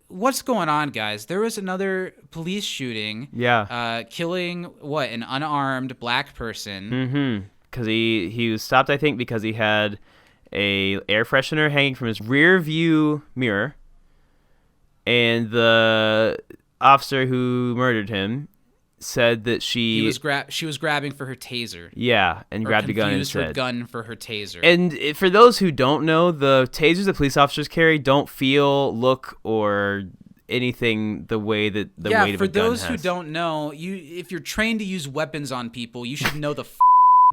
What's going on, guys? There was another police shooting. Yeah. Killing an unarmed black person. Because he was stopped, I think, because he had a air freshener hanging from his rear view mirror, and the officer who murdered him said that she was grabbing for her taser. Yeah, and grabbed a gun instead. Used her gun for her taser. And for those who don't know, the tasers that police officers carry don't feel, look, or anything the way that the weight of a gun has. Yeah, for those who don't know, if you're trained to use weapons on people, you should know the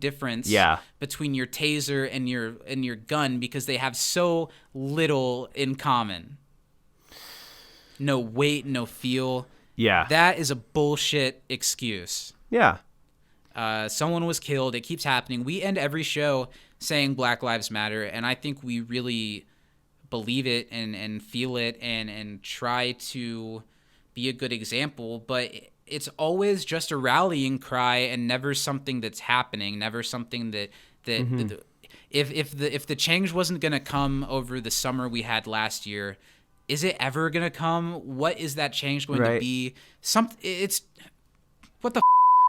difference between your taser and your gun, because they have so little in common. No weight, no feel. Yeah. That is a bullshit excuse. Yeah. Someone was killed. It keeps happening. We end every show saying Black Lives Matter, and I think we really believe it and feel it and try to be a good example, but it's always just a rallying cry and never something that's happening, never something that if the change wasn't going to come over the summer we had last year, is it ever going to come? What is that change going to be? It's what the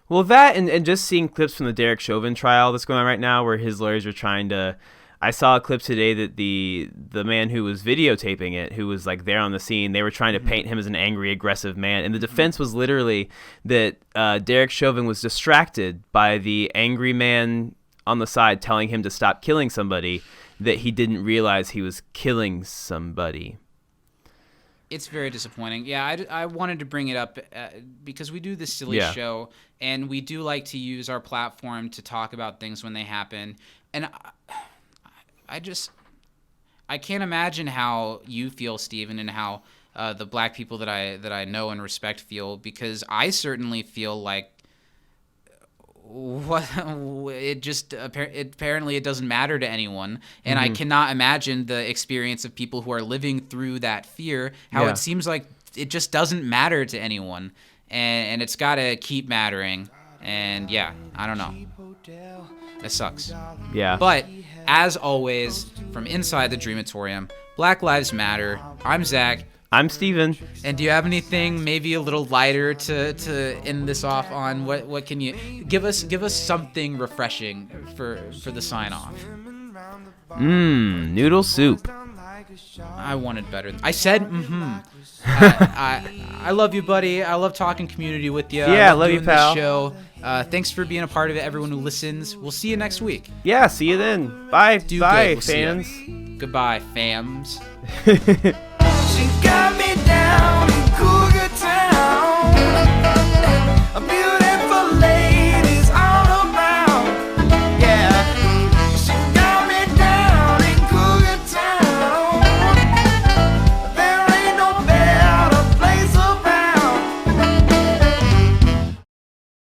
Well, that and just seeing clips from the Derek Chauvin trial that's going on right now, where his lawyers are trying to. I saw a clip today that the man who was videotaping it, who was like there on the scene, they were trying to paint him as an angry, aggressive man, and the defense was literally that Derek Chauvin was distracted by the angry man on the side telling him to stop killing somebody, that he didn't realize he was killing somebody. It's very disappointing. Yeah, I wanted to bring it up because we do this silly show, and we do like to use our platform to talk about things when they happen. And I can't imagine how you feel, Steven, and how the black people that I know and respect feel, because I certainly feel like apparently it doesn't matter to anyone, and I cannot imagine the experience of people who are living through that fear, how it seems like it just doesn't matter to anyone, and it's got to keep mattering. And I don't know, it sucks. But as always, from inside the Dreamatorium, Black Lives Matter. I'm Zach. I'm Steven. And do you have anything maybe a little lighter to end this off on? What can you give us something refreshing for the sign off? Noodle soup. I wanted better. I said I love you, buddy. I love talking community with you. Yeah, I love you, pal. This show. Thanks for being a part of it, everyone who listens. We'll see you next week. Yeah, see you then. Bye. Bye, we'll fans. Goodbye, fams. She got me down.